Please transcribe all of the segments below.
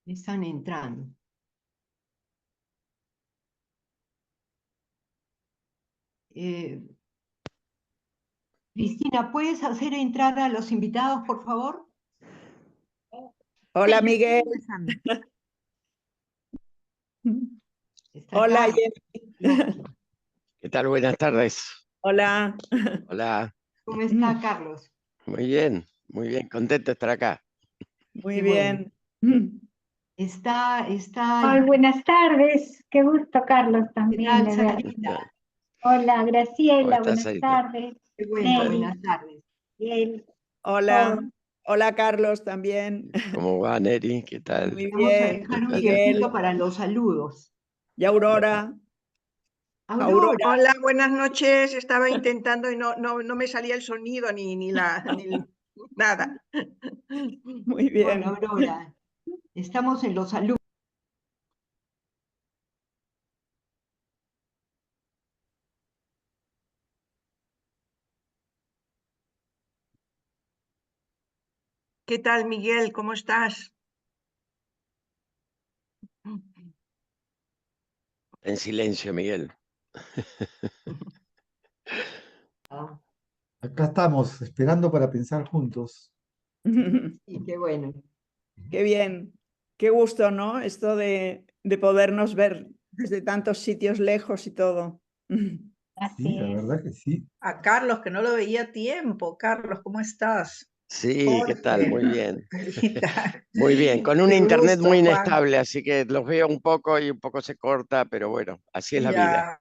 Están entrando. Cristina, ¿puedes hacer entrar a los invitados, por favor? Hola, Miguel. Está Hola, acá. Jenny. ¿Qué tal? Buenas tardes. Hola. Hola. ¿Cómo está, Carlos? Muy bien, contento de estar acá. Muy Qué bien. Está. Ay, buenas tardes. Qué gusto, Carlos, ¿Qué también tal, de ver. Sarita? Hola, ¿Cómo Graciela, estás, buenas Sarita? tardes. Qué bueno, Nelly, buenas tardes. Miguel, Hola. todo. Hola, Carlos, también. ¿Cómo va, Neri? ¿Qué tal? Muy Vamos a bien. dejar un Miguel. tiempito para los saludos. Y Aurora. Aurora, Hola, buenas noches. Estaba intentando y no me salía el sonido ni nada. Muy bien. bueno, Aurora, estamos en los saludos. ¿Qué tal, Miguel? ¿Cómo estás? En silencio, Miguel. Acá estamos, esperando para pensar juntos. Sí, qué bueno. Qué bien. Qué gusto, ¿no? Esto de podernos ver desde tantos sitios lejos y todo. Así Sí, la es. verdad que sí. A Carlos, que no lo veía a tiempo. Carlos, ¿cómo estás? Sí, ¿qué tal? Muy bien. ¿Qué tal? Muy bien, con un Qué internet gusto, muy Juan. inestable, así que los veo un poco y un poco se corta, pero bueno, así es la vida.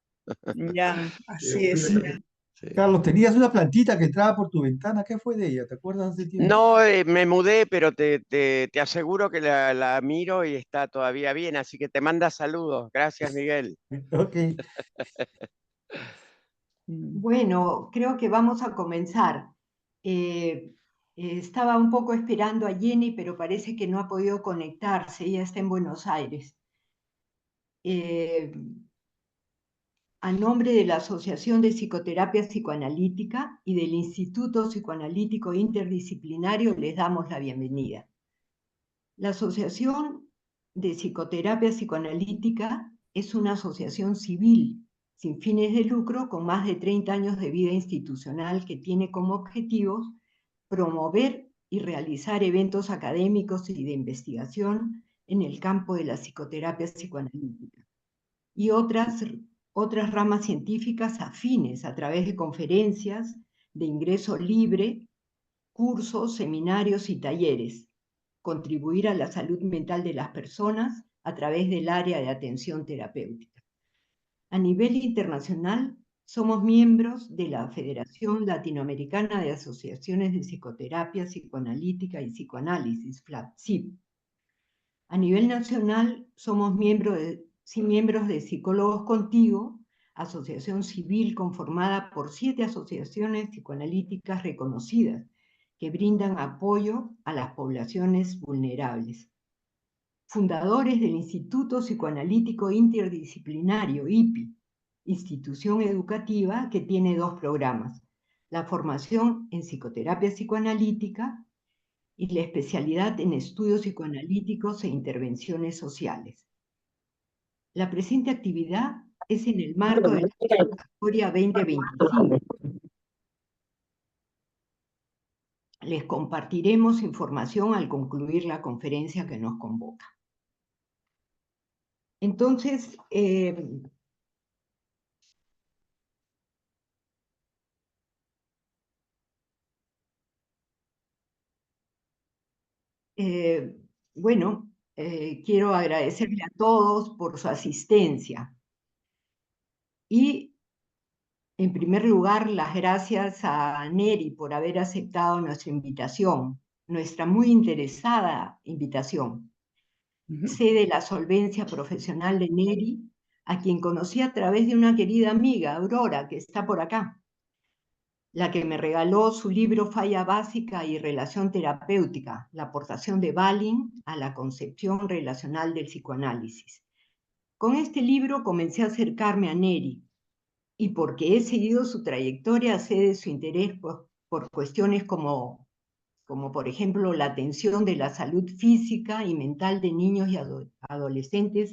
Ya. Así es. Sí. Carlos, tenías una plantita que entraba por tu ventana. ¿Qué fue de ella? ¿Te acuerdas hace tiempo? No, me mudé, pero te aseguro que la miro y está todavía bien, así que te manda saludos. Gracias, Miguel. Ok. Bueno, creo que vamos a comenzar. Estaba un poco esperando a Jenny, pero parece que no ha podido conectarse. Ella está en Buenos Aires. A nombre de la Asociación de Psicoterapia Psicoanalítica y del Instituto Psicoanalítico Interdisciplinario, les damos la bienvenida. La Asociación de Psicoterapia Psicoanalítica es una asociación civil sin fines de lucro con más de 30 años de vida institucional que tiene como objetivos promover y realizar eventos académicos y de investigación en el campo de la psicoterapia psicoanalítica y otras ramas científicas afines a través de conferencias de ingreso libre, cursos, seminarios y talleres, contribuir a la salud mental de las personas a través del área de atención terapéutica. A nivel internacional, somos miembros de la Federación Latinoamericana de Asociaciones de Psicoterapia Psicoanalítica y Psicoanálisis, FLAPSIP. A nivel nacional, somos miembros de Psicólogos Contigo, asociación civil conformada por 7 asociaciones psicoanalíticas reconocidas que brindan apoyo a las poblaciones vulnerables. Fundadores del Instituto Psicoanalítico Interdisciplinario, IPI, institución educativa que tiene 2 programas, la formación en psicoterapia psicoanalítica y la especialidad en estudios psicoanalíticos e intervenciones sociales. La presente actividad es en el marco de la Convocatoria 2025. Les compartiremos información al concluir la conferencia que nos convoca. Entonces, bueno, quiero agradecerle a todos por su asistencia. Y, en primer lugar, las gracias a Neri por haber aceptado nuestra invitación, nuestra muy interesada invitación. Sé de la solvencia profesional de Neri, a quien conocí a través de una querida amiga, Aurora, que está por acá, la que me regaló su libro Falla Básica y Relación Terapéutica, la aportación de Balin a la concepción relacional del psicoanálisis. Con este libro comencé a acercarme a Neri, y porque he seguido su trayectoria, sé de su interés por cuestiones como como por ejemplo la atención de la salud física y mental de niños y adolescentes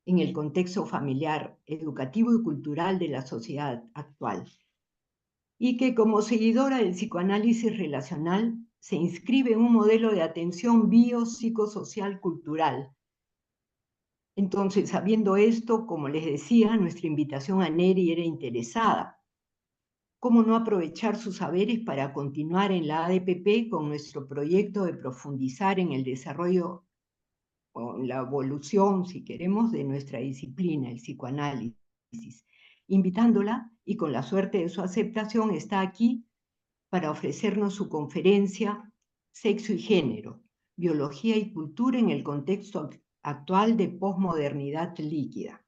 en el contexto familiar, educativo y cultural de la sociedad actual. Y que como seguidora del psicoanálisis relacional se inscribe en un modelo de atención biopsicosocial cultural. Entonces, sabiendo esto, como les decía, nuestra invitación a Neri era interesada. ¿Cómo no aprovechar sus saberes para continuar en la ADPP con nuestro proyecto de profundizar en el desarrollo o la evolución, si queremos, de nuestra disciplina, el psicoanálisis? Invitándola, y con la suerte de su aceptación, está aquí para ofrecernos su conferencia Sexo y Género, Biología y Cultura en el contexto actual de posmodernidad líquida.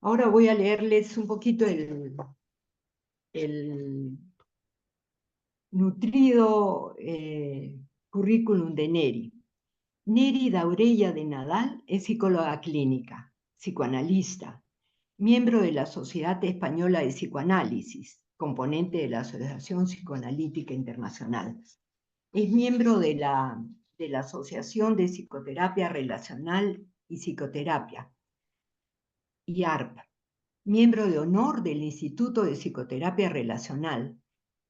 Ahora voy a leerles un poquito el nutrido currículum de Neri. Neri Daurella de Nadal es psicóloga clínica, psicoanalista, miembro de la Sociedad Española de Psicoanálisis, componente de la Asociación Psicoanalítica Internacional. Es miembro de la Asociación de Psicoterapia Relacional y Psicoterapia, IARP, miembro de honor del Instituto de Psicoterapia Relacional.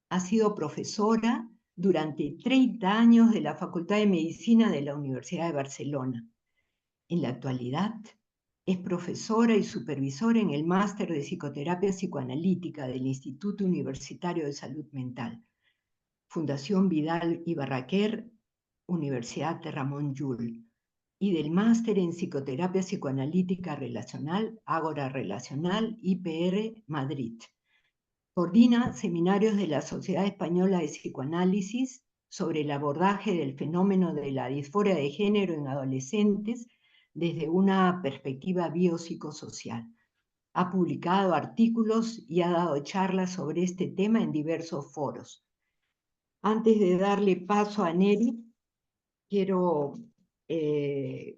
Ha sido profesora durante 30 años de la Facultad de Medicina de la Universidad de Barcelona. En la actualidad, es profesora y supervisora en el Máster de Psicoterapia Psicoanalítica del Instituto Universitario de Salud Mental, Fundación Vidal y Barraquer, Universidad de Ramón Llull, y del Máster en Psicoterapia Psicoanalítica Relacional, Ágora Relacional, IPR, Madrid. Coordina seminarios de la Sociedad Española de Psicoanálisis sobre el abordaje del fenómeno de la disforia de género en adolescentes desde una perspectiva biopsicosocial. Ha publicado artículos y ha dado charlas sobre este tema en diversos foros. Antes de darle paso a Neri, quiero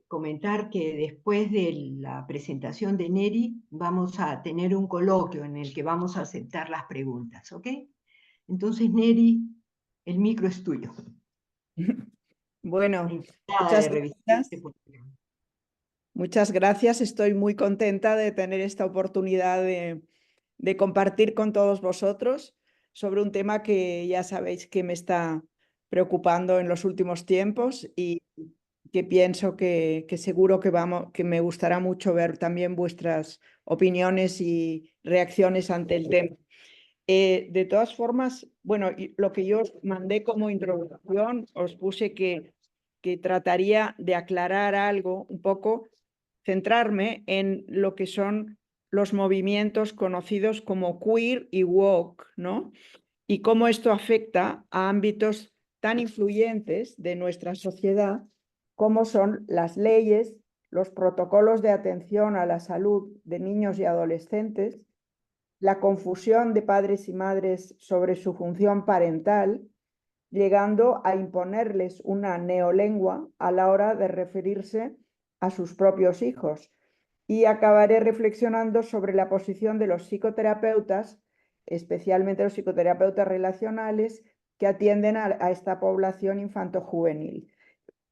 comentar que después de la presentación de Neri vamos a tener un coloquio en el que vamos a aceptar las preguntas, ¿ok? Entonces, Neri, el micro es tuyo. Bueno, Encantada muchas de revisar gracias. este programa. Muchas gracias. Estoy muy contenta de tener esta oportunidad de compartir con todos vosotros sobre un tema que ya sabéis que me está preocupando en los últimos tiempos y que pienso que seguro que me gustará mucho ver también vuestras opiniones y reacciones ante el tema. De todas formas, bueno, lo que yo os mandé como introducción, os puse que trataría de aclarar algo un poco, centrarme en lo que son los movimientos conocidos como queer y woke, ¿no? Y cómo esto afecta a ámbitos tan influyentes de nuestra sociedad como son las leyes, los protocolos de atención a la salud de niños y adolescentes, la confusión de padres y madres sobre su función parental, llegando a imponerles una neolengua a la hora de referirse a sus propios hijos. Y acabaré reflexionando sobre la posición de los psicoterapeutas, especialmente los psicoterapeutas relacionales, que atienden a esta población infanto-juvenil.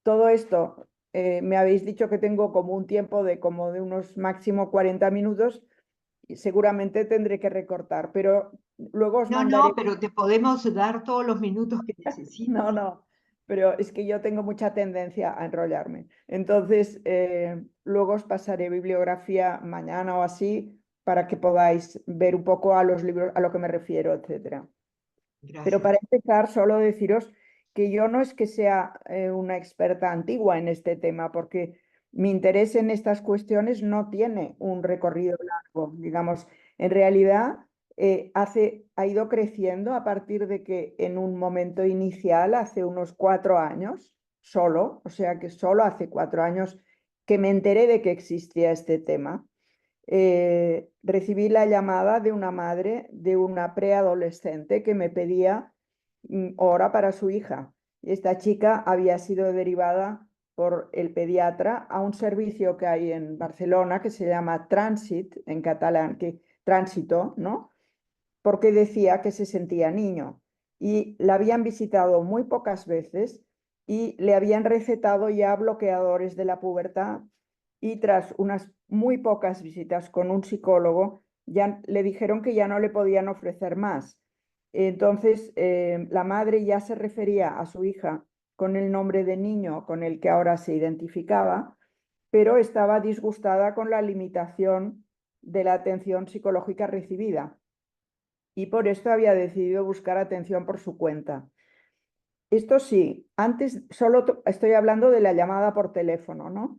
Todo esto, me habéis dicho que tengo como un tiempo de unos máximo 40 minutos, y seguramente tendré que recortar, pero luego os mandaré... No, pero te podemos dar todos los minutos que necesites. No, pero es que yo tengo mucha tendencia a enrollarme. Entonces, luego os pasaré bibliografía mañana o así para que podáis ver un poco a los libros, a lo que me refiero, etc. Gracias. Pero para empezar, solo deciros que yo no es que sea una experta antigua en este tema, porque mi interés en estas cuestiones no tiene un recorrido largo, digamos. En realidad, ha ido creciendo a partir de que en un momento inicial, hace unos 4 años, solo, o sea que solo hace 4 años que me enteré de que existía este tema. Recibí la llamada de una madre de una preadolescente que me pedía hora para su hija. Esta chica había sido derivada por el pediatra a un servicio que hay en Barcelona que se llama Transit, en catalán, que tránsito, ¿no? Porque decía que se sentía niño. y la habían visitado muy pocas veces y le habían recetado ya bloqueadores de la pubertad, y tras unas muy pocas visitas con un psicólogo ya le dijeron que ya no le podían ofrecer más. Entonces la madre ya se refería a su hija con el nombre de niño con el que ahora se identificaba, pero estaba disgustada con la limitación de la atención psicológica recibida y por esto había decidido buscar atención por su cuenta. Esto sí, antes solo estoy hablando de la llamada por teléfono, ¿no?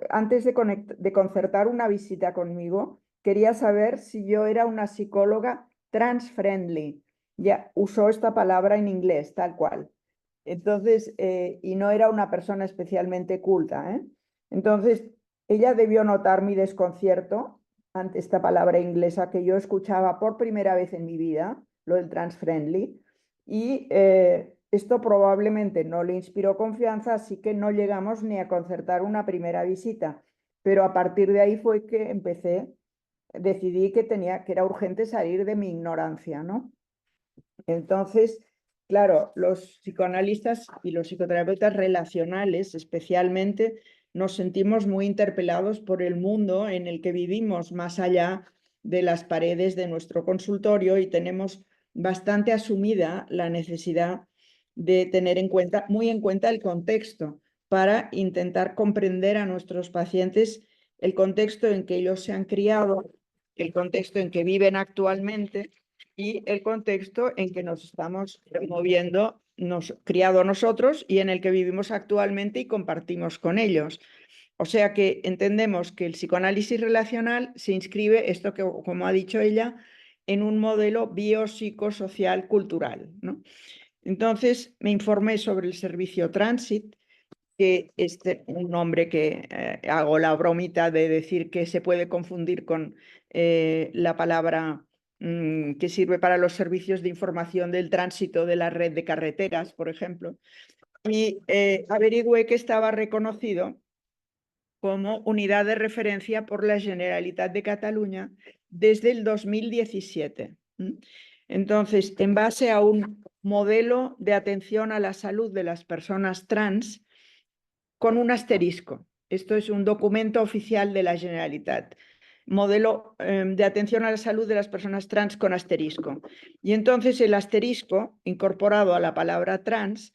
Antes de concertar una visita conmigo, quería saber si yo era una psicóloga trans-friendly. Ya usó esta palabra en inglés, tal cual. Entonces, y no era una persona especialmente culta, ¿eh? Entonces, ella debió notar mi desconcierto ante esta palabra inglesa que yo escuchaba por primera vez en mi vida, lo del trans-friendly, y esto probablemente no le inspiró confianza, así que no llegamos ni a concertar una primera visita. Pero a partir de ahí fue que decidí que era urgente salir de mi ignorancia, ¿no? Entonces, claro, los psicoanalistas y los psicoterapeutas relacionales especialmente nos sentimos muy interpelados por el mundo en el que vivimos más allá de las paredes de nuestro consultorio, y tenemos bastante asumida la necesidad de tener muy en cuenta el contexto para intentar comprender a nuestros pacientes, el contexto en que ellos se han criado, el contexto en que viven actualmente y el contexto en que nos estamos moviendo, criado nosotros y en el que vivimos actualmente y compartimos con ellos. O sea que entendemos que el psicoanálisis relacional se inscribe, esto que, como ha dicho ella, en un modelo biopsicosocial cultural, ¿no? Entonces me informé sobre el servicio Transit, que es un nombre que hago la bromita de decir que se puede confundir con la palabra que sirve para los servicios de información del tránsito de la red de carreteras, por ejemplo, y averigüé que estaba reconocido como unidad de referencia por la Generalitat de Cataluña desde el 2017. Entonces, en base a un modelo de atención a la salud de las personas trans con un asterisco. Esto es un documento oficial de la Generalitat. Modelo de atención a la salud de las personas trans con asterisco. Y entonces el asterisco, incorporado a la palabra trans,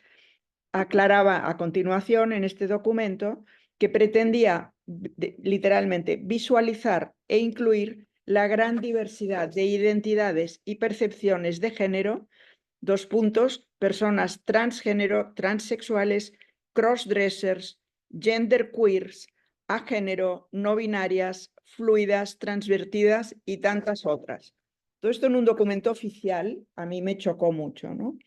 aclaraba a continuación en este documento que pretendía literalmente visualizar e incluir la gran diversidad de identidades y percepciones de género, personas transgénero, transexuales, crossdressers, genderqueers, agénero, no binarias, fluidas, transvertidas y tantas otras. Todo esto en un documento oficial a mí me chocó mucho, ¿no?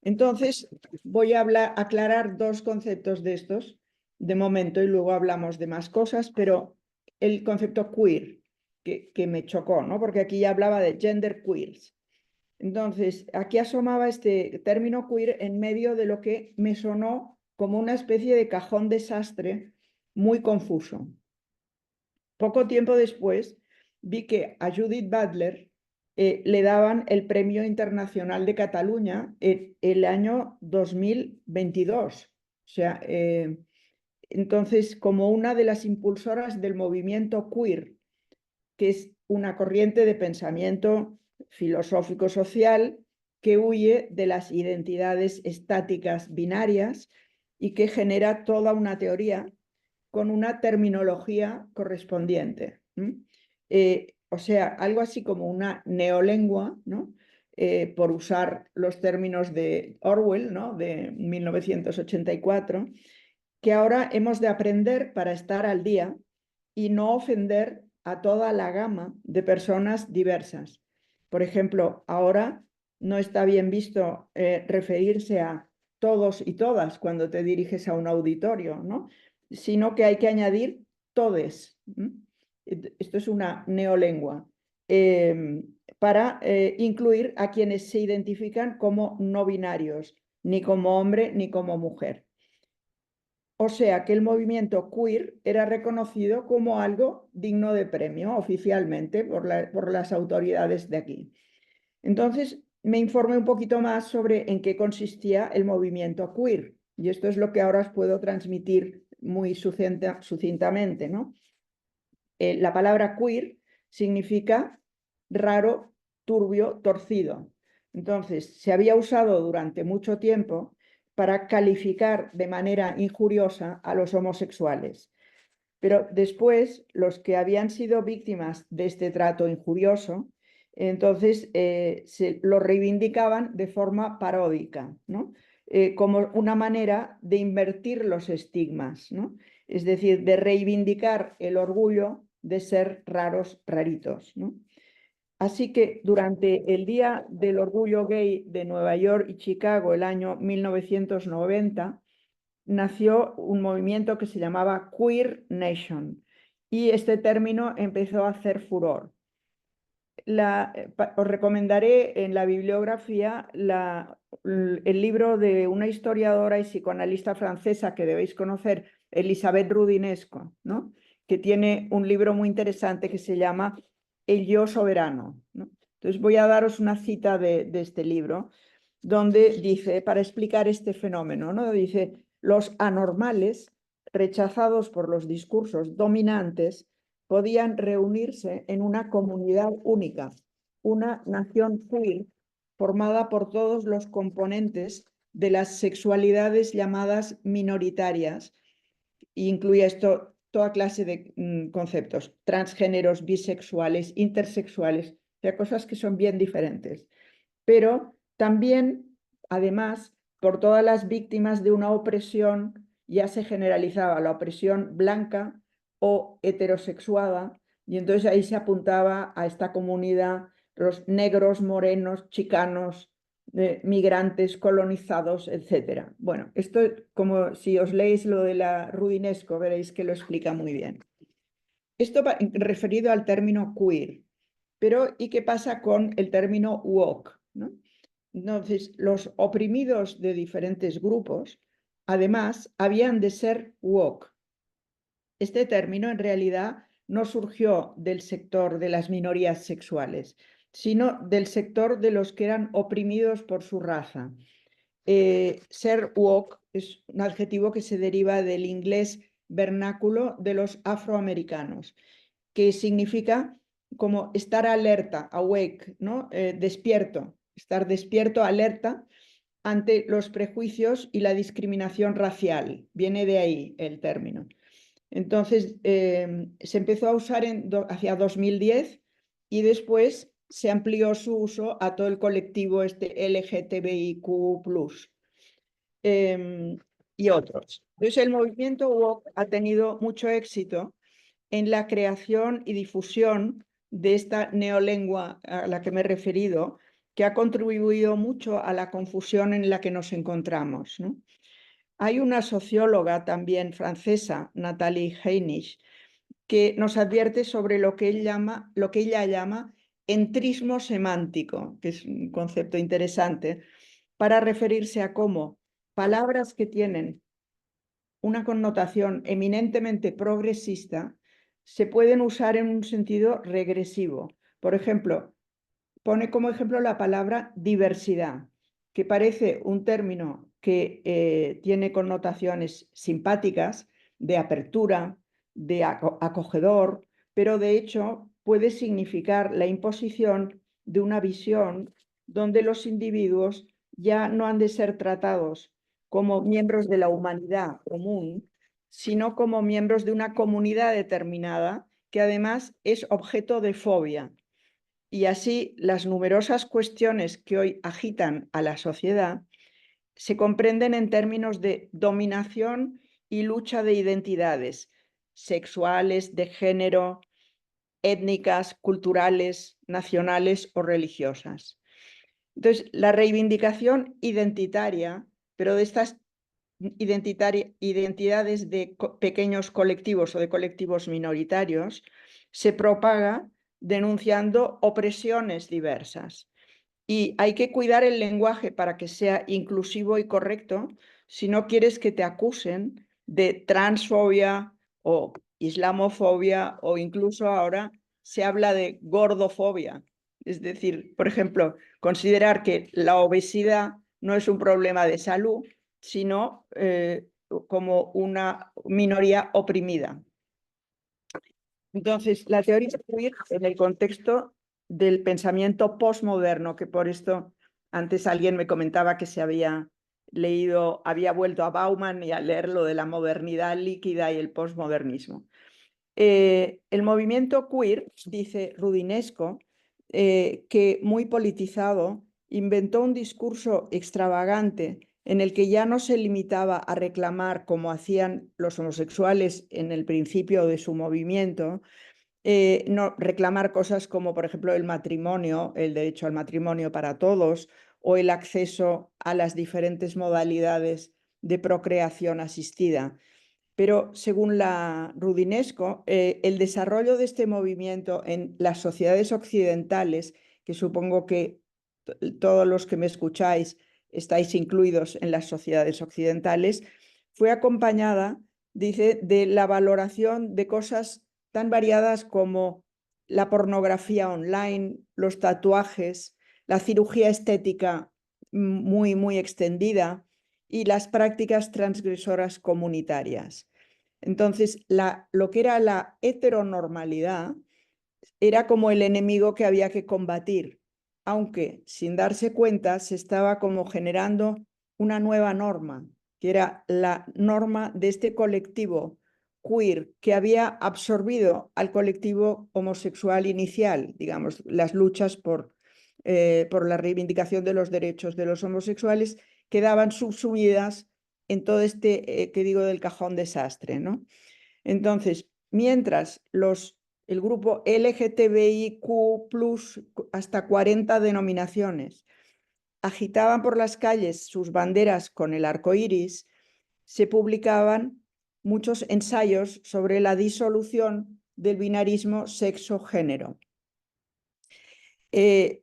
Entonces voy a aclarar dos conceptos de estos de momento y luego hablamos de más cosas, pero el concepto queer que me chocó, ¿no? Porque aquí ya hablaba de genderqueers. Entonces, aquí asomaba este término queer en medio de lo que me sonó como una especie de cajón desastre muy confuso. Poco tiempo después vi que a Judith Butler le daban el Premio Internacional de Cataluña en el año 2022. O sea, entonces, como una de las impulsoras del movimiento queer, que es una corriente de pensamiento filosófico-social que huye de las identidades estáticas binarias y que genera toda una teoría con una terminología correspondiente. O sea, algo así como una neolengua, ¿no? Por usar los términos de Orwell, ¿no? De 1984, que ahora hemos de aprender para estar al día y no ofender a toda la gama de personas diversas. Por ejemplo, ahora no está bien visto referirse a todos y todas cuando te diriges a un auditorio, ¿no? Sino que hay que añadir todes. Esto es una neolengua. Para incluir a quienes se identifican como no binarios, ni como hombre ni como mujer. O sea que el movimiento queer era reconocido como algo digno de premio oficialmente por las autoridades de aquí. Entonces, me informé un poquito más sobre en qué consistía el movimiento queer. Y esto es lo que ahora os puedo transmitir muy sucintamente, ¿no? La palabra queer significa raro, turbio, torcido. Entonces, se había usado durante mucho tiempo para calificar de manera injuriosa a los homosexuales. Pero después, los que habían sido víctimas de este trato injurioso, entonces se lo reivindicaban de forma paródica, ¿no? Como una manera de invertir los estigmas, ¿no? Es decir, de reivindicar el orgullo de ser raros, raritos, ¿no? Así que durante el Día del Orgullo Gay de Nueva York y Chicago, el año 1990, nació un movimiento que se llamaba Queer Nation y este término empezó a hacer furor. Os recomendaré en la bibliografía el libro de una historiadora y psicoanalista francesa que debéis conocer, Elisabeth Rudinesco, ¿no? Que tiene un libro muy interesante que se llama El yo soberano, ¿no? Entonces voy a daros una cita de este libro donde dice, para explicar este fenómeno, ¿no? Dice, los anormales, rechazados por los discursos dominantes, podían reunirse en una comunidad única, una nación queer formada por todos los componentes de las sexualidades llamadas minoritarias, e incluía esto toda clase de conceptos, transgéneros, bisexuales, intersexuales, o sea, cosas que son bien diferentes. Pero también, además, por todas las víctimas de una opresión, ya se generalizaba la opresión blanca o heterosexuada, y entonces ahí se apuntaba a esta comunidad los negros, morenos, chicanos, migrantes, colonizados, etc. Bueno, esto como si os leéis lo de la Rudinesco, veréis que lo explica muy bien. Esto referido al término queer, pero ¿y qué pasa con el término woke, ¿no? Entonces, los oprimidos de diferentes grupos, además, habían de ser woke. Este término en realidad no surgió del sector de las minorías sexuales, sino del sector de los que eran oprimidos por su raza. Ser woke es un adjetivo que se deriva del inglés vernáculo de los afroamericanos, que significa como estar alerta, awake, ¿no? Despierto, estar despierto, alerta ante los prejuicios y la discriminación racial. Viene de ahí el término. Entonces, se empezó a usar hacia 2010 y después se amplió su uso a todo el colectivo LGTBIQ+, y otros. Entonces, el movimiento woke ha tenido mucho éxito en la creación y difusión de esta neolengua a la que me he referido, que ha contribuido mucho a la confusión en la que nos encontramos, ¿no? Hay una socióloga también francesa, Nathalie Heinisch, que nos advierte sobre lo que ella llama entrismo semántico, que es un concepto interesante, para referirse a cómo palabras que tienen una connotación eminentemente progresista se pueden usar en un sentido regresivo. Por ejemplo, pone como ejemplo la palabra diversidad, que parece un término que tiene connotaciones simpáticas, de apertura, de acogedor, pero de hecho puede significar la imposición de una visión donde los individuos ya no han de ser tratados como miembros de la humanidad común, sino como miembros de una comunidad determinada que además es objeto de fobia. Y así las numerosas cuestiones que hoy agitan a la sociedad se comprenden en términos de dominación y lucha de identidades sexuales, de género, étnicas, culturales, nacionales o religiosas. Entonces, la reivindicación identitaria, pero de estas identidades de pequeños colectivos o de colectivos minoritarios, se propaga denunciando opresiones diversas. Y hay que cuidar el lenguaje para que sea inclusivo y correcto si no quieres que te acusen de transfobia o islamofobia o incluso ahora se habla de gordofobia, Es decir, por ejemplo, considerar que la obesidad no es un problema de salud, sino como una minoría oprimida. Entonces, la teoría queer en el contexto del pensamiento postmoderno, que por esto antes alguien me comentaba que se había leído, había vuelto a Bauman y a leer lo de la modernidad líquida y el postmodernismo. El movimiento queer, dice Rudinesco, que muy politizado, inventó un discurso extravagante en el que ya no se limitaba a reclamar, como hacían los homosexuales en el principio de su movimiento, no, reclamar cosas como, por ejemplo, el matrimonio, el derecho al matrimonio para todos, o el acceso a las diferentes modalidades de procreación asistida. Pero según la Rudinesco, el desarrollo de este movimiento en las sociedades occidentales, que supongo que todos los que me escucháis estáis incluidos en las sociedades occidentales, fue acompañada, dice, de la valoración de cosas tan variadas como la pornografía online, los tatuajes, la cirugía estética muy extendida y las prácticas transgresoras comunitarias. Entonces, lo que era la heteronormalidad era como el enemigo que había que combatir, aunque sin darse cuenta se estaba como generando una nueva norma, que era la norma de este colectivo queer que había absorbido al colectivo homosexual inicial, digamos, las luchas por la reivindicación de los derechos de los homosexuales quedaban subsumidas en todo este, que digo, del cajón desastre, ¿no? Entonces, mientras el grupo LGTBIQ+, hasta 40 denominaciones, agitaban por las calles sus banderas con el arco iris, se publicaban muchos ensayos sobre la disolución del binarismo sexo-género.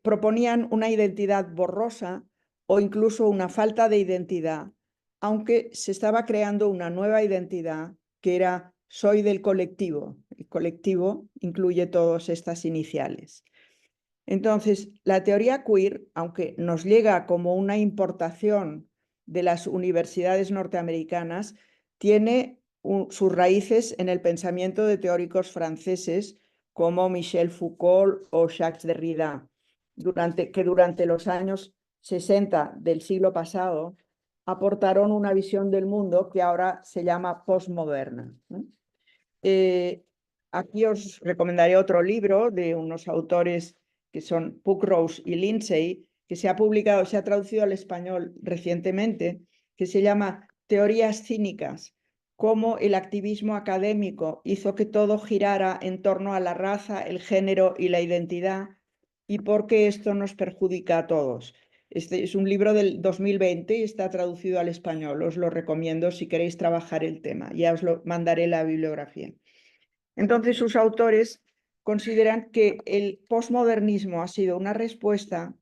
Proponían una identidad borrosa o incluso una falta de identidad, aunque se estaba creando una nueva identidad que era soy del colectivo. El colectivo incluye todas estas iniciales. Entonces, la teoría queer, aunque nos llega como una importación de las universidades norteamericanas, tiene sus raíces en el pensamiento de teóricos franceses como Michel Foucault o Jacques Derrida, que durante los años 60 del siglo pasado aportaron una visión del mundo que ahora se llama postmoderna. Aquí os recomendaré otro libro de unos autores que son Puckrose y Lindsay, que se ha publicado, se ha traducido al español recientemente, que se llama Teorías cínicas, cómo el activismo académico hizo que todo girara en torno a la raza, el género y la identidad, y por qué esto nos perjudica a todos. Este es un libro del 2020 y está traducido al español. Os lo recomiendo si queréis trabajar el tema. Ya os lo mandaré la bibliografía. Entonces, sus autores consideran que el posmodernismo ha sido una respuesta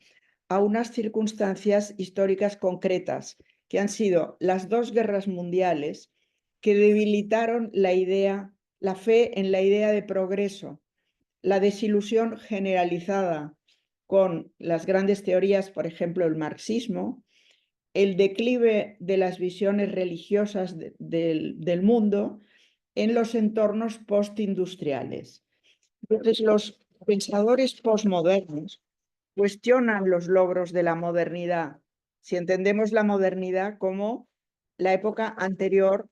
a unas circunstancias históricas concretas, que han sido las dos guerras mundiales, que debilitaron la fe en la idea de progreso, la desilusión generalizada con las grandes teorías, por ejemplo, el marxismo, el declive de las visiones religiosas del mundo en los entornos postindustriales. Entonces, los pensadores posmodernos cuestionan los logros de la modernidad, si entendemos la modernidad como la época anterior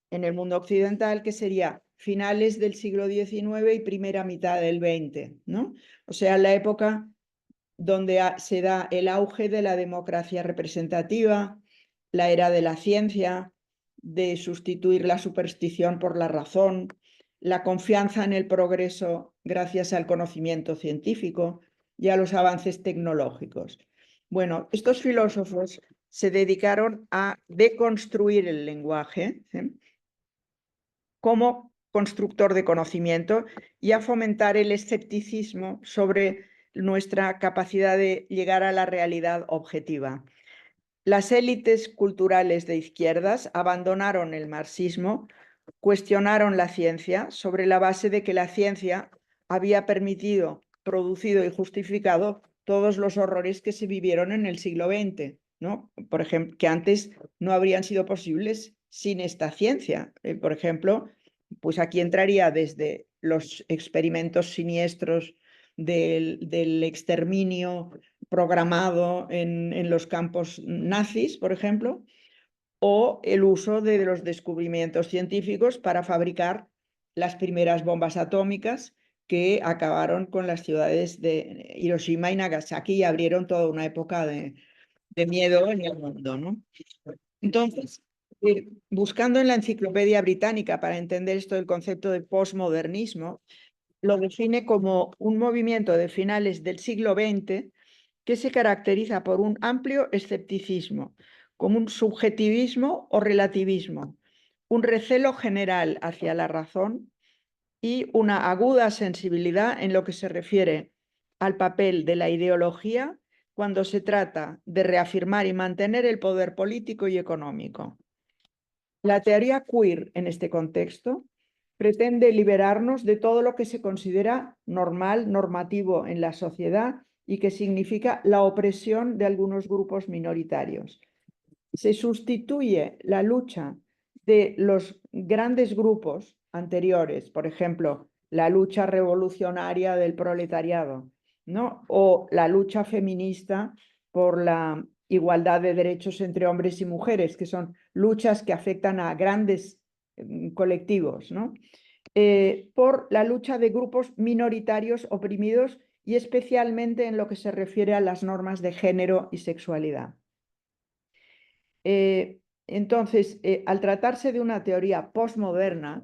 en el mundo occidental, que sería finales del siglo XIX y primera mitad del XX, ¿no? O sea, la época donde se da el auge de la democracia representativa, la era de la ciencia, de sustituir la superstición por la razón, la confianza en el progreso gracias al conocimiento científico y a los avances tecnológicos. Bueno, estos filósofos se dedicaron a deconstruir el lenguaje como constructor de conocimiento y a fomentar el escepticismo sobre nuestra capacidad de llegar a la realidad objetiva. Las élites culturales de izquierdas abandonaron el marxismo, cuestionaron la ciencia sobre la base de que la ciencia había permitido producido y justificado todos los horrores que se vivieron en el siglo XX, ¿no? Por ejemplo, que antes no habrían sido posibles sin esta ciencia. Por ejemplo, pues aquí entraría desde los experimentos siniestros del exterminio programado en los campos nazis, por ejemplo, o el uso de los descubrimientos científicos para fabricar las primeras bombas atómicas que acabaron con las ciudades de Hiroshima y Nagasaki y abrieron toda una época de miedo en el mundo, ¿no? Entonces, buscando en la Enciclopedia Británica para entender esto del concepto de posmodernismo, lo define como un movimiento de finales del siglo XX que se caracteriza por un amplio escepticismo, como un subjetivismo o relativismo, un recelo general hacia la razón y una aguda sensibilidad en lo que se refiere al papel de la ideología cuando se trata de reafirmar y mantener el poder político y económico. La teoría queer en este contexto pretende liberarnos de todo lo que se considera normal, normativo en la sociedad y que significa la opresión de algunos grupos minoritarios. Se sustituye la lucha de los grandes grupos anteriores, por ejemplo, la lucha revolucionaria del proletariado, ¿no? O la lucha feminista por la igualdad de derechos entre hombres y mujeres, que son luchas que afectan a grandes colectivos, ¿no? Por la lucha de grupos minoritarios oprimidos y especialmente en lo que se refiere a las normas de género y sexualidad. Entonces, al tratarse de una teoría postmoderna,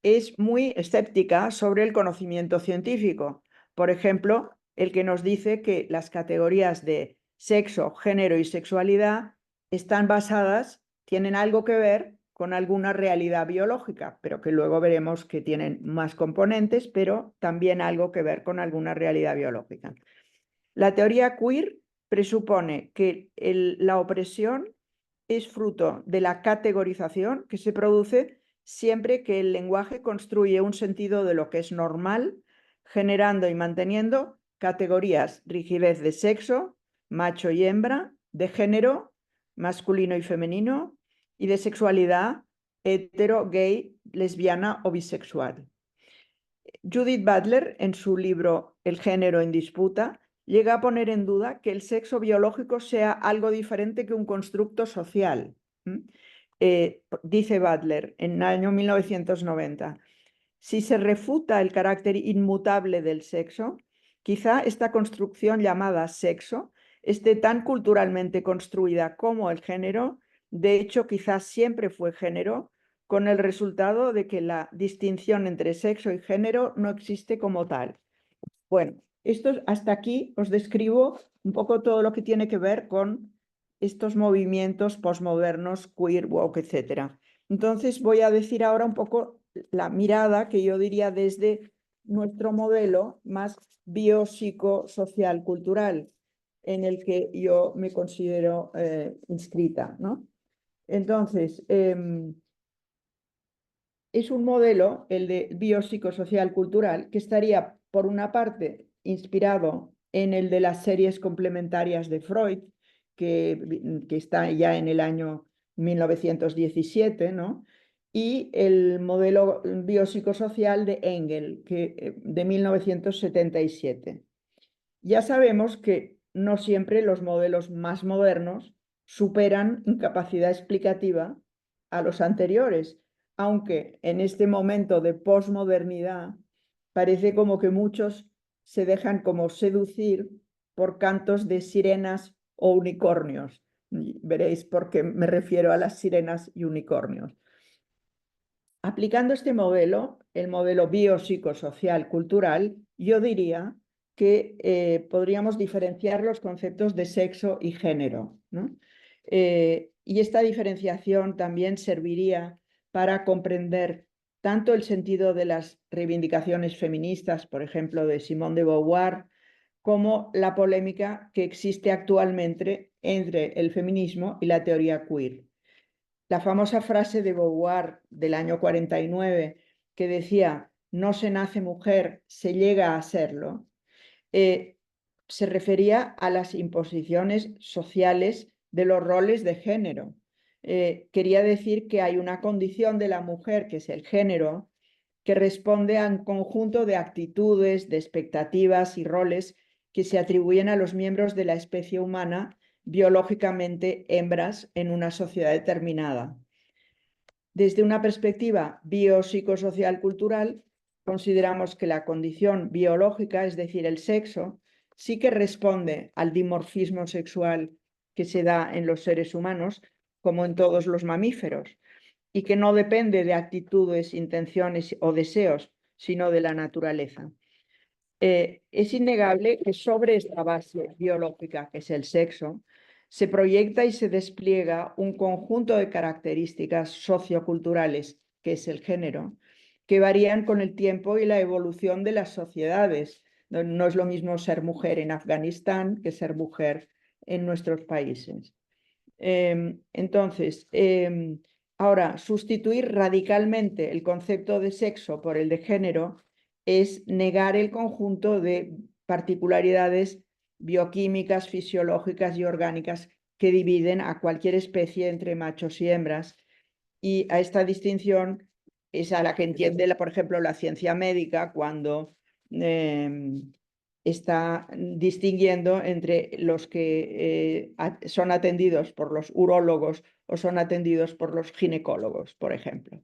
es muy escéptica sobre el conocimiento científico. Por ejemplo, el que nos dice que las categorías de sexo, género y sexualidad están basadas, tienen algo que ver con alguna realidad biológica, pero que luego veremos que tienen más componentes, pero también algo que ver con alguna realidad biológica. La teoría queer presupone que la opresión es fruto de la categorización que se produce siempre que el lenguaje construye un sentido de lo que es normal, generando y manteniendo categorías: rigidez de sexo, macho y hembra, de género, masculino y femenino, y de sexualidad, hetero, gay, lesbiana o bisexual. Judith Butler, en su libro El género en disputa, llega a poner en duda que el sexo biológico sea algo diferente que un constructo social. Dice Butler en el año 1990, si se refuta el carácter inmutable del sexo, quizá esta construcción llamada sexo esté tan culturalmente construida como el género, de hecho quizás siempre fue género, con el resultado de que la distinción entre sexo y género no existe como tal. Bueno, hasta aquí os describo un poco todo lo que tiene que ver con estos movimientos postmodernos, queer, woke, etc. Entonces voy a decir ahora un poco la mirada que yo diría desde nuestro modelo más biopsicosocial cultural, en el que yo me considero inscrita, ¿no? Entonces, es un modelo, el de biopsicosocial cultural, que estaría, por una parte, inspirado en el de las series complementarias de Freud, que está ya en el año 1917, ¿no? Y el modelo biopsicosocial de Engel, de 1977. Ya sabemos que no siempre los modelos más modernos superan en capacidad explicativa a los anteriores, aunque en este momento de posmodernidad parece como que muchos se dejan como seducir por cantos de sirenas o unicornios. Veréis por qué me refiero a las sirenas y unicornios. Aplicando este modelo, el modelo biopsicosocial cultural, yo diría que podríamos diferenciar los conceptos de sexo y género, ¿no? Y esta diferenciación también serviría para comprender tanto el sentido de las reivindicaciones feministas, por ejemplo, de Simone de Beauvoir, como la polémica que existe actualmente entre el feminismo y la teoría queer. La famosa frase de Beauvoir del año 49 que decía: no se nace mujer, se llega a serlo, se refería a las imposiciones sociales de los roles de género. Quería decir que hay una condición de la mujer, que es el género, que responde a un conjunto de actitudes, de expectativas y roles que se atribuyen a los miembros de la especie humana, biológicamente hembras, en una sociedad determinada. Desde una perspectiva biopsicosocial cultural, consideramos que la condición biológica, es decir, el sexo, sí que responde al dimorfismo sexual que se da en los seres humanos, como en todos los mamíferos, y que no depende de actitudes, intenciones o deseos, sino de la naturaleza. Es innegable que sobre esta base biológica, que es el sexo, se proyecta y se despliega un conjunto de características socioculturales, que es el género, que varían con el tiempo y la evolución de las sociedades. No es lo mismo ser mujer en Afganistán que ser mujer en nuestros países. Entonces, ahora, sustituir radicalmente el concepto de sexo por el de género es negar el conjunto de particularidades bioquímicas, fisiológicas y orgánicas que dividen a cualquier especie entre machos y hembras. Y a esta distinción es a la que entiende, por ejemplo, la ciencia médica cuando está distinguiendo entre los que son atendidos por los urólogos o son atendidos por los ginecólogos, por ejemplo.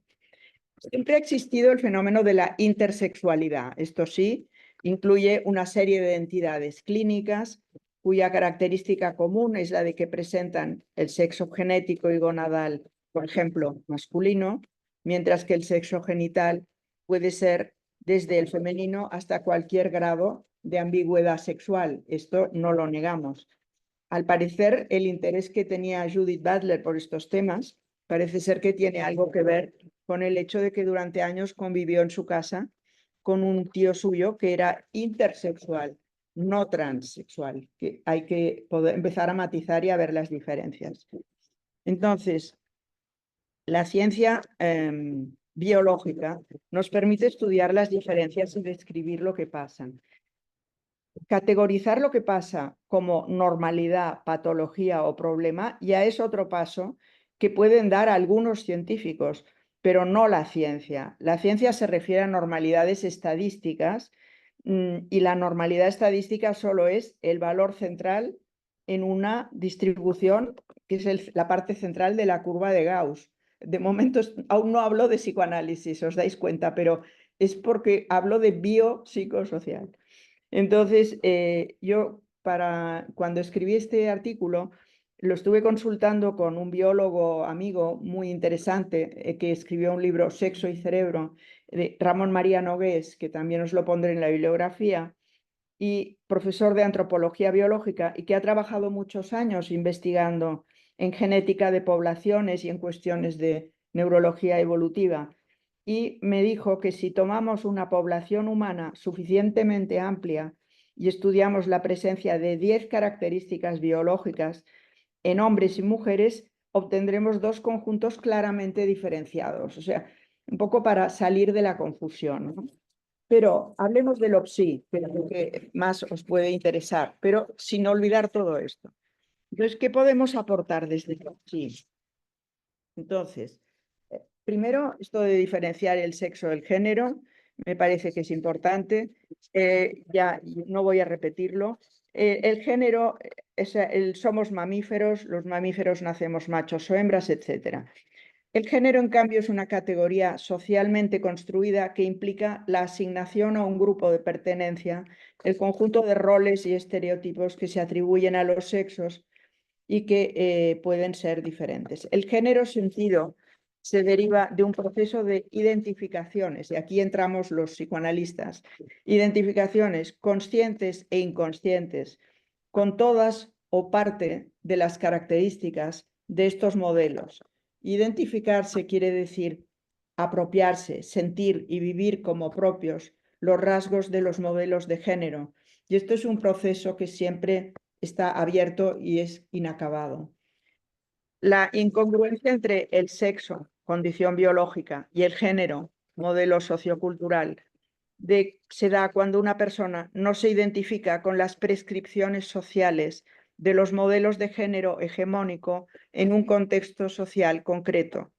Siempre ha existido el fenómeno de la intersexualidad. Esto sí, incluye una serie de entidades clínicas cuya característica común es la de que presentan el sexo genético y gonadal, por ejemplo, masculino, mientras que el sexo genital puede ser desde el femenino hasta cualquier grado de ambigüedad sexual. Esto no lo negamos. Al parecer, el interés que tenía Judith Butler por estos temas parece ser que tiene algo que ver con el hecho de que durante años convivió en su casa con un tío suyo que era intersexual, no transexual, que hay que poder empezar a matizar y a ver las diferencias. Entonces, la ciencia biológica nos permite estudiar las diferencias y describir lo que pasa. Categorizar lo que pasa como normalidad, patología o problema ya es otro paso que pueden dar algunos científicos, pero no la ciencia. La ciencia se refiere a normalidades estadísticas y la normalidad estadística solo es el valor central en una distribución que es la parte central de la curva de Gauss. De momento aún no hablo de psicoanálisis, os dais cuenta, pero es porque hablo de biopsicosocial. Entonces, yo cuando escribí este artículo, lo estuve consultando con un biólogo amigo muy interesante que escribió un libro, Sexo y Cerebro, de Ramón María Nogués, que también os lo pondré en la bibliografía, y profesor de antropología biológica y que ha trabajado muchos años investigando en genética de poblaciones y en cuestiones de neurología evolutiva. Y me dijo que si tomamos una población humana suficientemente amplia y estudiamos la presencia de 10 características biológicas en hombres y mujeres, obtendremos dos conjuntos claramente diferenciados. O sea, un poco para salir de la confusión, ¿no? Pero hablemos de lo psi, que es lo que más os puede interesar, pero sin olvidar todo esto. Entonces, ¿qué podemos aportar desde lo psi? Entonces, primero, esto de diferenciar el sexo del género, me parece que es importante. Ya no voy a repetirlo. El género, somos mamíferos, los mamíferos nacemos machos o hembras, etc. El género, en cambio, es una categoría socialmente construida que implica la asignación a un grupo de pertenencia, el conjunto de roles y estereotipos que se atribuyen a los sexos y que pueden ser diferentes. El género sentido se deriva de un proceso de identificaciones, y aquí entramos los psicoanalistas, identificaciones conscientes e inconscientes, con todas o parte de las características de estos modelos. Identificarse quiere decir apropiarse, sentir y vivir como propios los rasgos de los modelos de género. Y esto es un proceso que siempre está abierto y es inacabado. La incongruencia entre el sexo, condición biológica, y el género, modelo sociocultural, se da cuando una persona no se identifica con las prescripciones sociales de los modelos de género hegemónico en un contexto social concreto.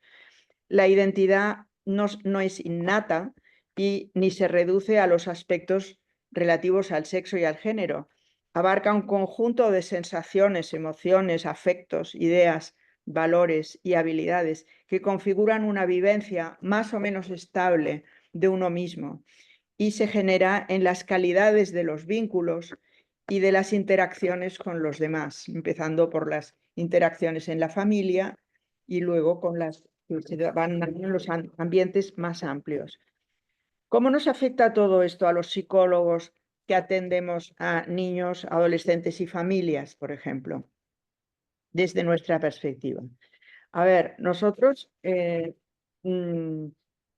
La identidad no es innata y ni se reduce a los aspectos relativos al sexo y al género. Abarca un conjunto de sensaciones, emociones, afectos, ideas, valores y habilidades que configuran una vivencia más o menos estable de uno mismo y se genera en las calidades de los vínculos y de las interacciones con los demás, empezando por las interacciones en la familia y luego con las que se van en los ambientes más amplios. ¿Cómo nos afecta todo esto a los psicólogos que atendemos a niños, adolescentes y familias, por ejemplo, desde nuestra perspectiva? A ver, nosotros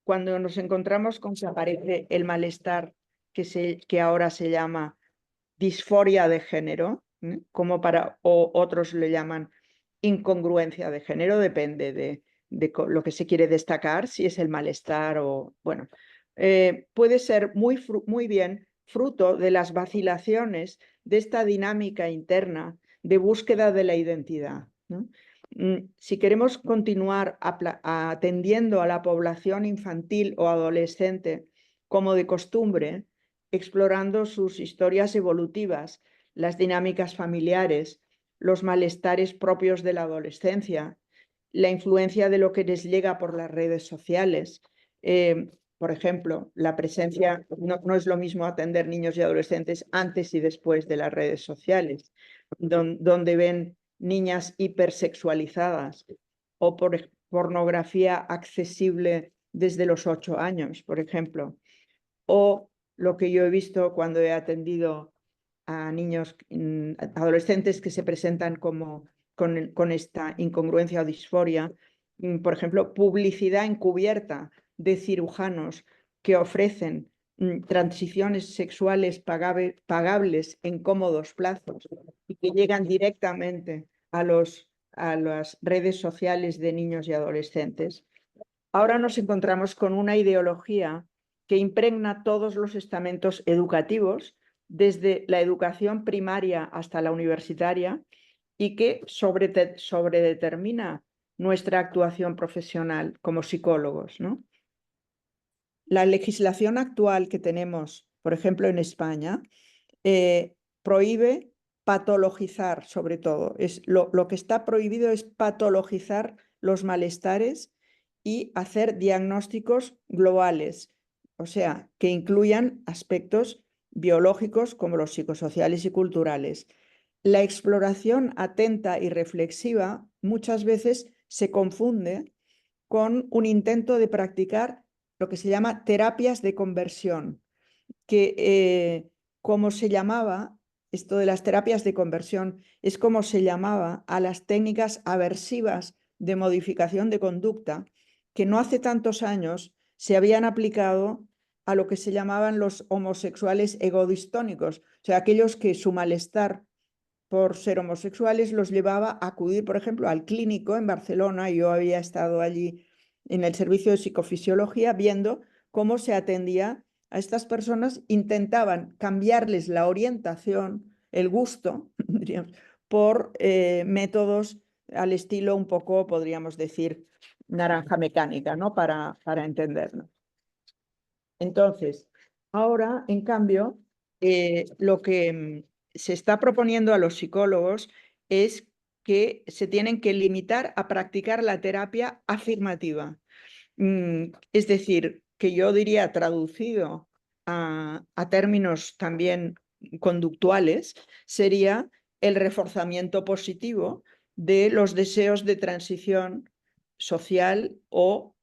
cuando nos encontramos con que aparece el malestar que ahora se llama disforia de género, como o otros le llaman incongruencia de género, depende de lo que se quiere destacar, si es el malestar o, bueno, puede ser muy bien fruto de las vacilaciones de esta dinámica interna de búsqueda de la identidad, ¿no? Si queremos continuar atendiendo a la población infantil o adolescente como de costumbre, explorando sus historias evolutivas, las dinámicas familiares, los malestares propios de la adolescencia, la influencia de lo que les llega por las redes sociales. Por ejemplo, la presencia, no es lo mismo atender niños y adolescentes antes y después de las redes sociales, donde ven niñas hipersexualizadas o por pornografía accesible desde los 8 años, por ejemplo, o lo que yo he visto cuando he atendido a niños, adolescentes que se presentan con esta incongruencia o disforia, por ejemplo, publicidad encubierta de cirujanos que ofrecen transiciones sexuales pagables en cómodos plazos y que llegan directamente a las redes sociales de niños y adolescentes. Ahora nos encontramos con una ideología que impregna todos los estamentos educativos, desde la educación primaria hasta la universitaria, y que sobredetermina nuestra actuación profesional como psicólogos, ¿no? La legislación actual que tenemos, por ejemplo, en España, prohíbe patologizar, sobre todo. Lo que está prohibido es patologizar los malestares y hacer diagnósticos globales, o sea, que incluyan aspectos biológicos como los psicosociales y culturales. La exploración atenta y reflexiva muchas veces se confunde con un intento de practicar lo que se llama terapias de conversión, que como se llamaba, esto de las terapias de conversión, es como se llamaba a las técnicas aversivas de modificación de conducta que no hace tantos años se habían aplicado a lo que se llamaban los homosexuales egodistónicos, o sea, aquellos que su malestar por ser homosexuales los llevaba a acudir, por ejemplo, al clínico en Barcelona. Yo había estado allí en el servicio de psicofisiología viendo cómo se atendía a estas personas, intentaban cambiarles la orientación, el gusto, por métodos al estilo un poco, podríamos decir, naranja mecánica, ¿no? Para entendernos. Entonces, ahora, en cambio, lo que se está proponiendo a los psicólogos es que se tienen que limitar a practicar la terapia afirmativa. Es decir, que yo diría, traducido a términos también conductuales, sería el reforzamiento positivo de los deseos de transición social u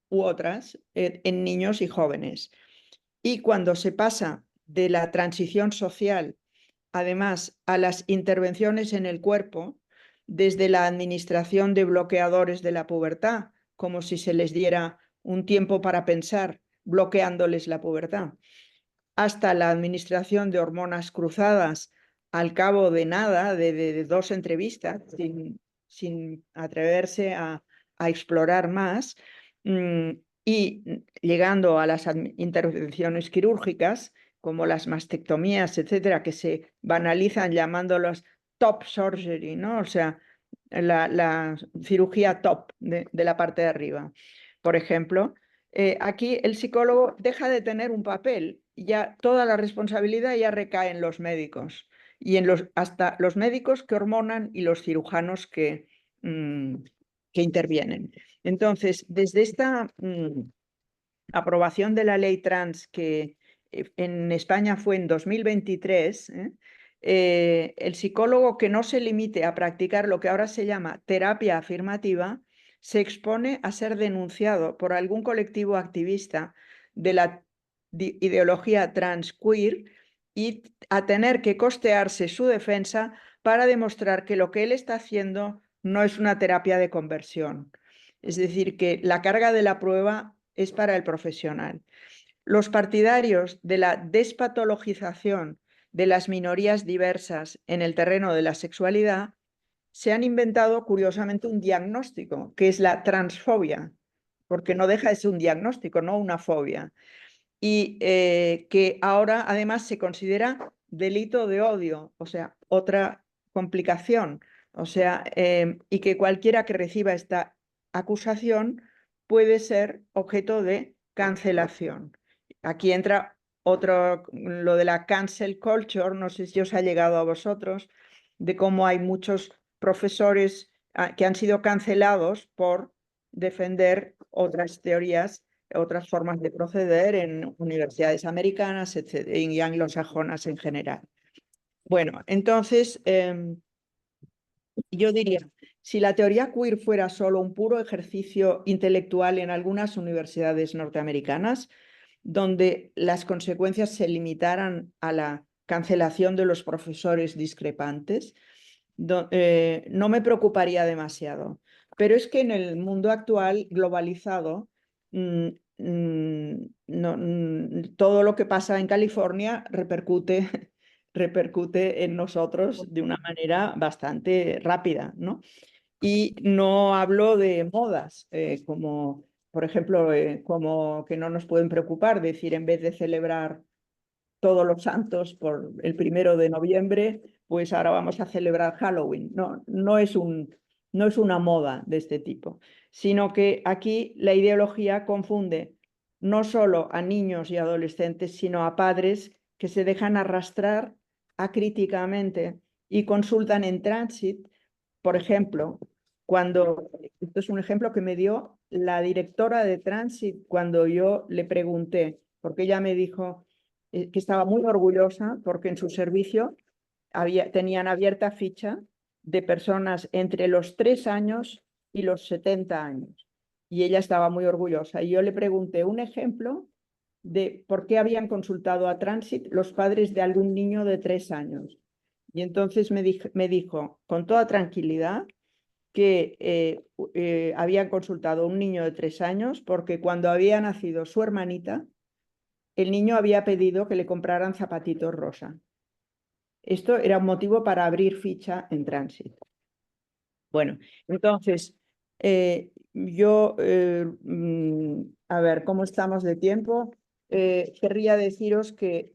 otras en niños y jóvenes. Y cuando se pasa de la transición social, además, a las intervenciones en el cuerpo, desde la administración de bloqueadores de la pubertad, como si se les diera un tiempo para pensar, bloqueándoles la pubertad, hasta la administración de hormonas cruzadas al cabo de nada, de 2 entrevistas, sin atreverse a explorar más, y llegando a las intervenciones quirúrgicas, como las mastectomías, etcétera, que se banalizan llamándolas top surgery, ¿no? O sea, la cirugía top de la parte de arriba. Por ejemplo, aquí el psicólogo deja de tener un papel, ya toda la responsabilidad ya recae en los médicos y en hasta los médicos que hormonan y los cirujanos que intervienen. Entonces, desde esta aprobación de la ley trans que en España fue en 2023, el psicólogo que no se limite a practicar lo que ahora se llama terapia afirmativa se expone a ser denunciado por algún colectivo activista de la ideología trans queer y a tener que costearse su defensa para demostrar que lo que él está haciendo no es una terapia de conversión. Es decir, que la carga de la prueba es para el profesional. Los partidarios de la despatologización de las minorías diversas en el terreno de la sexualidad se han inventado curiosamente un diagnóstico, que es la transfobia, porque no deja de ser un diagnóstico, no una fobia, y que ahora además se considera delito de odio, o sea, otra complicación, o sea, y que cualquiera que reciba esta acusación puede ser objeto de cancelación. Aquí entra lo de la cancel culture, no sé si os ha llegado a vosotros, de cómo hay muchos profesores que han sido cancelados por defender otras teorías, otras formas de proceder en universidades americanas, etcétera, y anglosajonas en general. Bueno, entonces yo diría, si la teoría queer fuera solo un puro ejercicio intelectual en algunas universidades norteamericanas, donde las consecuencias se limitaran a la cancelación de los profesores discrepantes, no me preocuparía demasiado. Pero es que en el mundo actual globalizado, todo lo que pasa en California repercute en nosotros de una manera bastante rápida, ¿no? Y no hablo de modas, como por ejemplo, como que no nos pueden preocupar, decir, en vez de celebrar todos los santos por el 1 de noviembre, pues ahora vamos a celebrar Halloween. No, no es una moda de este tipo, sino que aquí la ideología confunde no solo a niños y adolescentes, sino a padres que se dejan arrastrar acríticamente y consultan en Transit, por ejemplo, esto es un ejemplo que me dio la directora de Transit cuando yo le pregunté, porque ella me dijo que estaba muy orgullosa porque en su servicio tenían abierta ficha de personas entre los 3 años y los 70 años. Y ella estaba muy orgullosa. Y yo le pregunté un ejemplo de por qué habían consultado a Transit los padres de algún niño de 3 años. Y entonces me dijo con toda tranquilidad que habían consultado a un niño de 3 años porque cuando había nacido su hermanita, el niño había pedido que le compraran zapatitos rosa. Esto era un motivo para abrir ficha en Transit. Bueno, entonces, a ver, ¿cómo estamos de tiempo? Querría deciros que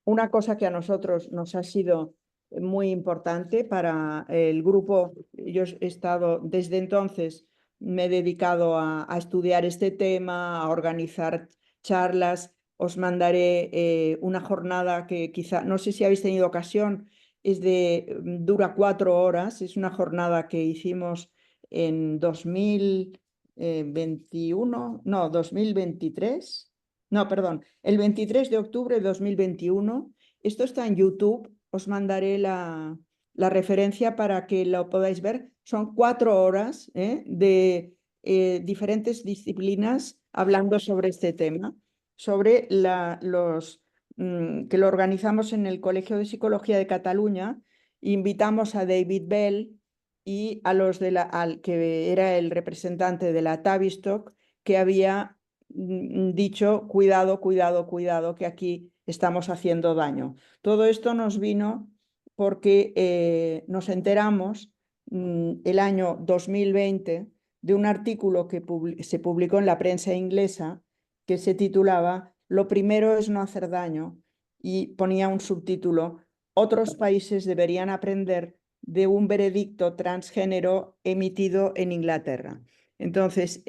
una cosa que a nosotros nos ha sido muy importante para el grupo, yo he estado desde entonces, me he dedicado a estudiar este tema, a organizar charlas. Os mandaré una jornada que quizá, no sé si habéis tenido ocasión, dura 4 horas, es una jornada que hicimos en 2023, no, perdón, el 23 de octubre de 2021. Esto está en YouTube, os mandaré la referencia para que lo podáis ver. Son 4 horas de diferentes disciplinas hablando sobre este tema, sobre que lo organizamos en el Colegio de Psicología de Cataluña. Invitamos a David Bell y a al que era el representante de la Tavistock, que había dicho, cuidado, cuidado, cuidado, que aquí estamos haciendo daño. Todo esto nos vino porque nos enteramos el año 2020 de un artículo que se publicó en la prensa inglesa que se titulaba "Lo primero es no hacer daño", y ponía un subtítulo: "Otros países deberían aprender de un veredicto transgénero emitido en Inglaterra". Entonces,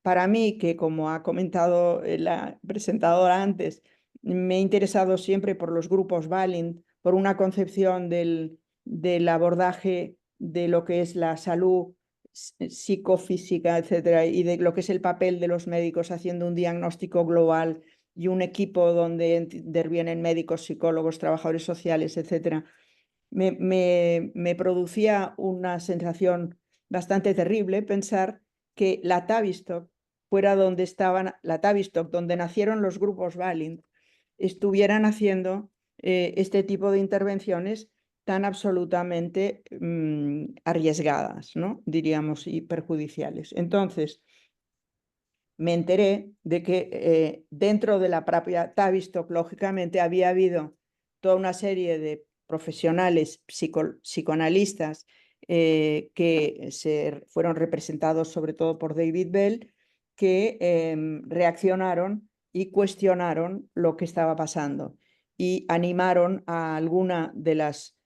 para mí, que como ha comentado la presentadora antes, me he interesado siempre por los grupos Valiant, por una concepción del abordaje de lo que es la salud psicofísica, etcétera, y de lo que es el papel de los médicos haciendo un diagnóstico global y un equipo donde intervienen médicos, psicólogos, trabajadores sociales, etcétera, me producía una sensación bastante terrible pensar que la Tavistock fuera donde estaban, la Tavistock, donde nacieron los grupos Valiant, estuvieran haciendo este tipo de intervenciones tan absolutamente arriesgadas, ¿no? Diríamos, y perjudiciales. Entonces, me enteré de que dentro de la propia Tavistock, lógicamente, había habido toda una serie de profesionales psicoanalistas que fueron representados sobre todo por David Bell, que reaccionaron y cuestionaron lo que estaba pasando y animaron a alguna de las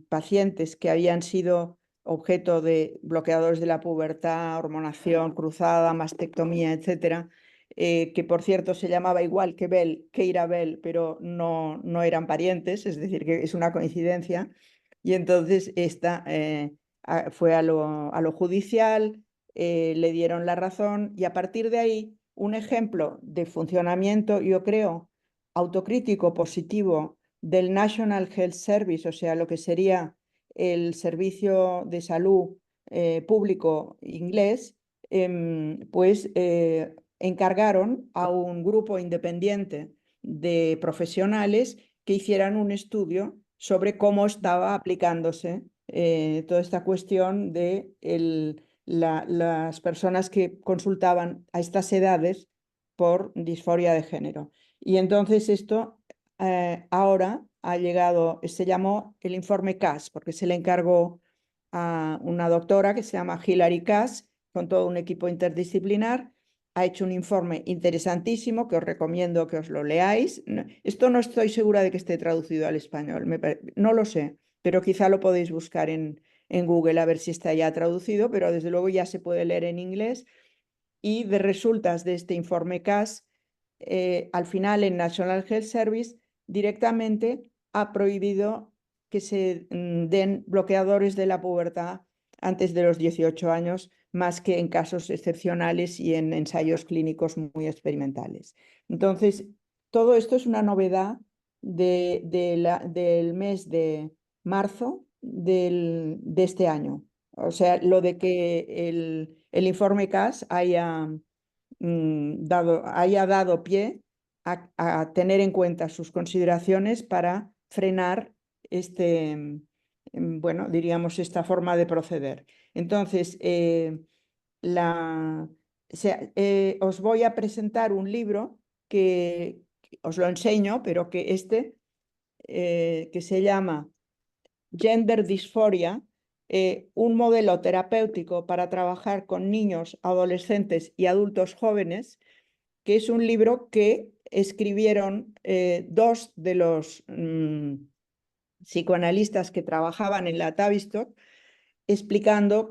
pacientes que habían sido objeto de bloqueadores de la pubertad, hormonación cruzada, mastectomía, etcétera, que por cierto se llamaba igual que Bell, Keira Bell, pero no eran parientes, es decir, que es una coincidencia. Y entonces esta fue a lo judicial, le dieron la razón, y a partir de ahí un ejemplo de funcionamiento, yo creo, autocrítico positivo del National Health Service, o sea, lo que sería el servicio de salud público inglés, pues encargaron a un grupo independiente de profesionales que hicieran un estudio sobre cómo estaba aplicándose toda esta cuestión de las personas que consultaban a estas edades por disforia de género. Y entonces esto ahora ha llegado, se llamó el informe Cass, porque se le encargó a una doctora que se llama Hilary Cass, con todo un equipo interdisciplinar. Ha hecho un informe interesantísimo que os recomiendo que os lo leáis. Esto no estoy segura de que esté traducido al español, no lo sé, pero quizá lo podéis buscar en Google a ver si está ya traducido, pero desde luego ya se puede leer en inglés. Y de resultas de este informe Cass, al final el National Health Service directamente ha prohibido que se den bloqueadores de la pubertad antes de los 18 años, más que en casos excepcionales y en ensayos clínicos muy experimentales. Entonces, todo esto es una novedad del mes de marzo de este año. O sea, lo de que el informe Cass haya dado pie a tener en cuenta sus consideraciones para frenar bueno, diríamos, esta forma de proceder. Entonces, os voy a presentar un libro que os lo enseño, pero que que se llama Gender Dysphoria, un modelo terapéutico para trabajar con niños, adolescentes y adultos jóvenes, que es un libro que escribieron dos de los psicoanalistas que trabajaban en la Tavistock, explicando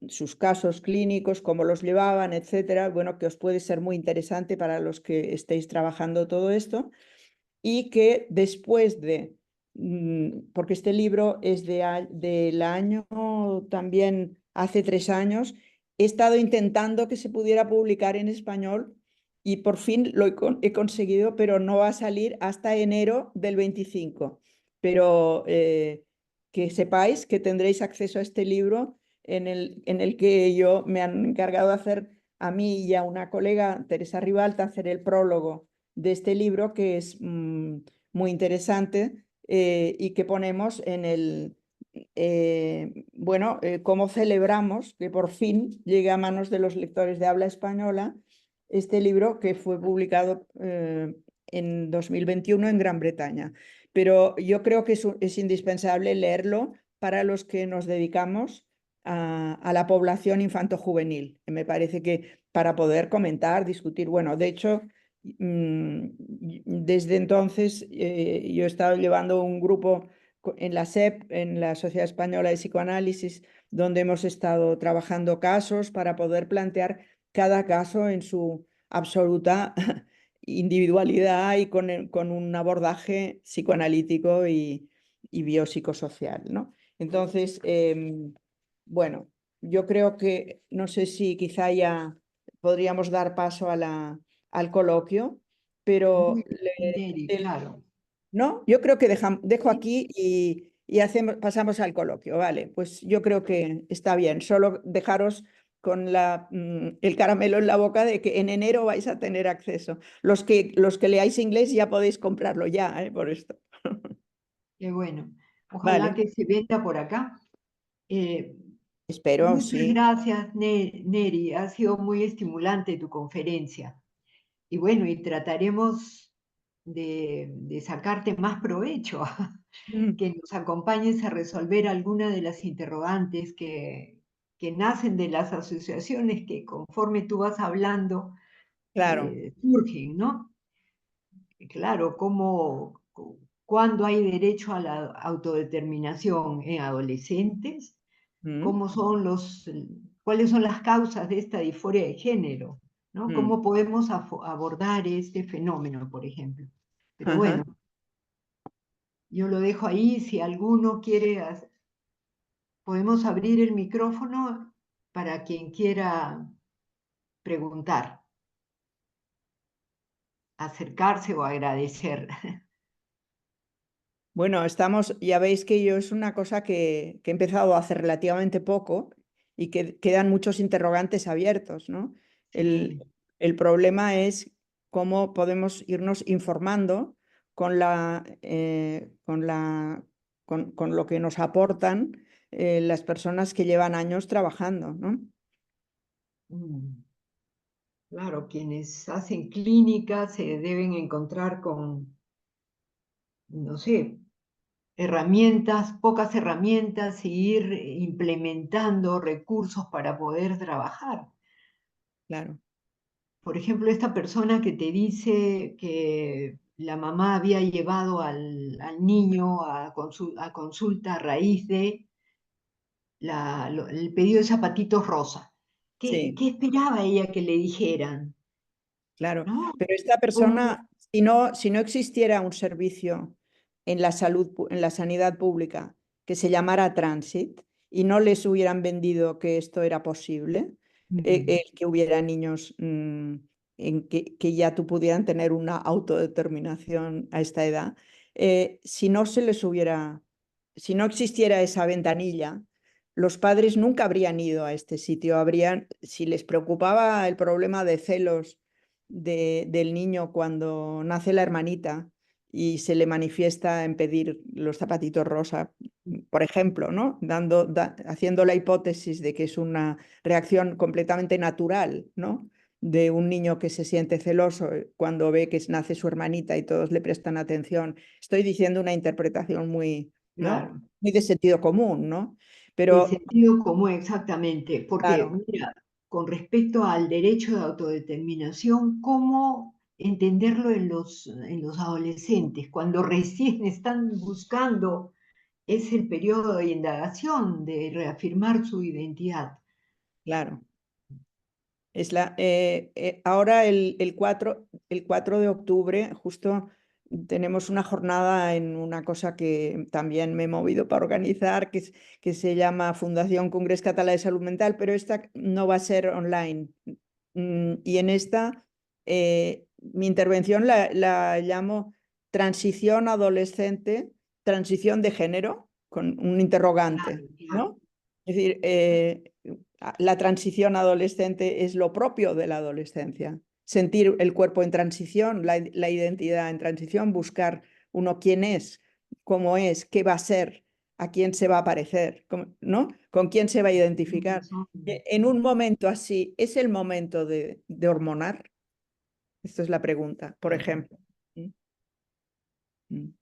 sus casos clínicos, cómo los llevaban, etcétera. Bueno, que os puede ser muy interesante para los que estéis trabajando todo esto, y que después de, porque este libro es del año también hace 3 años, he estado intentando que se pudiera publicar en español y por fin lo he conseguido, pero no va a salir hasta enero del 25. Pero que sepáis que tendréis acceso a este libro en el que yo me han encargado de hacer, a mí y a una colega, Teresa Ribalta, hacer el prólogo de este libro, que es muy interesante y que ponemos en cómo celebramos que por fin llegue a manos de los lectores de habla española este libro, que fue publicado en 2021 en Gran Bretaña. Pero yo creo que es indispensable leerlo para los que nos dedicamos a la población infanto-juvenil. Me parece que para poder comentar, discutir, bueno, de hecho, desde entonces yo he estado llevando un grupo en la SEP, en la Sociedad Española de Psicoanálisis, donde hemos estado trabajando casos para poder plantear cada caso en su absoluta individualidad y con un abordaje psicoanalítico y biopsicosocial, ¿no? Entonces, bueno, yo creo que, no sé si quizá ya podríamos dar paso al coloquio, pero Muy bien, Neri, claro. ¿no? Yo creo que dejo aquí y pasamos al coloquio, ¿vale? Pues yo creo que está bien, solo dejaros con el caramelo en la boca de que en enero vais a tener acceso. Los que leáis inglés ya podéis comprarlo ya, por esto. Qué bueno. Ojalá Vale, que se venda por acá. Eh, espero, Muchas sí. gracias, Neri. Ha sido muy estimulante tu conferencia. Y bueno, y trataremos de sacarte más provecho, Mm, que nos acompañes a resolver algunas de las interrogantes que nacen de las asociaciones que conforme tú vas hablando claro. surgen, ¿no? Claro, cuándo hay derecho a la autodeterminación en adolescentes, Mm, cómo son cuáles son las causas de esta disforia de género, ¿no? mm, Cómo podemos abordar este fenómeno, por ejemplo. Pero ajá. bueno, yo lo dejo ahí, si alguno quiere, podemos abrir el micrófono para quien quiera preguntar, acercarse o agradecer. Bueno, ya veis que yo es una cosa que he empezado hace relativamente poco y que quedan muchos interrogantes abiertos, ¿no? El, Sí. el problema es cómo podemos irnos informando con con lo que nos aportan las personas que llevan años trabajando, ¿no? Mm. Claro, quienes hacen clínica se deben encontrar con, no sé, herramientas, pocas herramientas y ir implementando recursos para poder trabajar. Claro, Por ejemplo, esta persona que te dice que la mamá había llevado al niño a consulta a raíz de el pedido de zapatitos rosa. sí. ¿Qué esperaba ella que le dijeran? Claro, ¿No? pero esta ¿Cómo? persona, si no existiera un servicio en la en la sanidad pública que se llamara Transit y no les hubieran vendido que esto era posible, Mm, que hubiera niños en que ya tú pudieran tener una autodeterminación a esta edad, si no se les hubiera, si no existiera esa ventanilla, los padres nunca habrían ido a este sitio, si les preocupaba el problema de celos del niño cuando nace la hermanita y se le manifiesta en pedir los zapatitos rosa, por ejemplo, ¿no? Haciendo la hipótesis de que es una reacción completamente natural, ¿no? De un niño que se siente celoso cuando ve que nace su hermanita y todos le prestan atención. Estoy diciendo una interpretación muy, ¿no? claro. Muy de sentido común, ¿no? De Pero, sentido común, exactamente, porque claro, mira, con respecto al derecho de autodeterminación, ¿cómo entenderlo en los adolescentes? Cuando recién están buscando, es el periodo de indagación, de reafirmar su identidad. claro. Ahora el 4 de octubre justo tenemos una jornada en una cosa que también me he movido para organizar, que se llama Fundación Congrés Català de Salud Mental, pero esta no va a ser online. Y en esta, mi intervención la llamo transición adolescente, transición de género, con un interrogante, Claro, claro. ¿no? Es decir, la transición adolescente es lo propio de la adolescencia. Sentir el cuerpo en transición, la identidad en transición, buscar uno quién es, cómo es, qué va a ser, a quién se va a parecer, ¿no? Con quién se va a Tienes identificar. razón. En un momento así, ¿es el momento de hormonar? Esta es la pregunta, por ejemplo. ¿Mm? ¿Mm?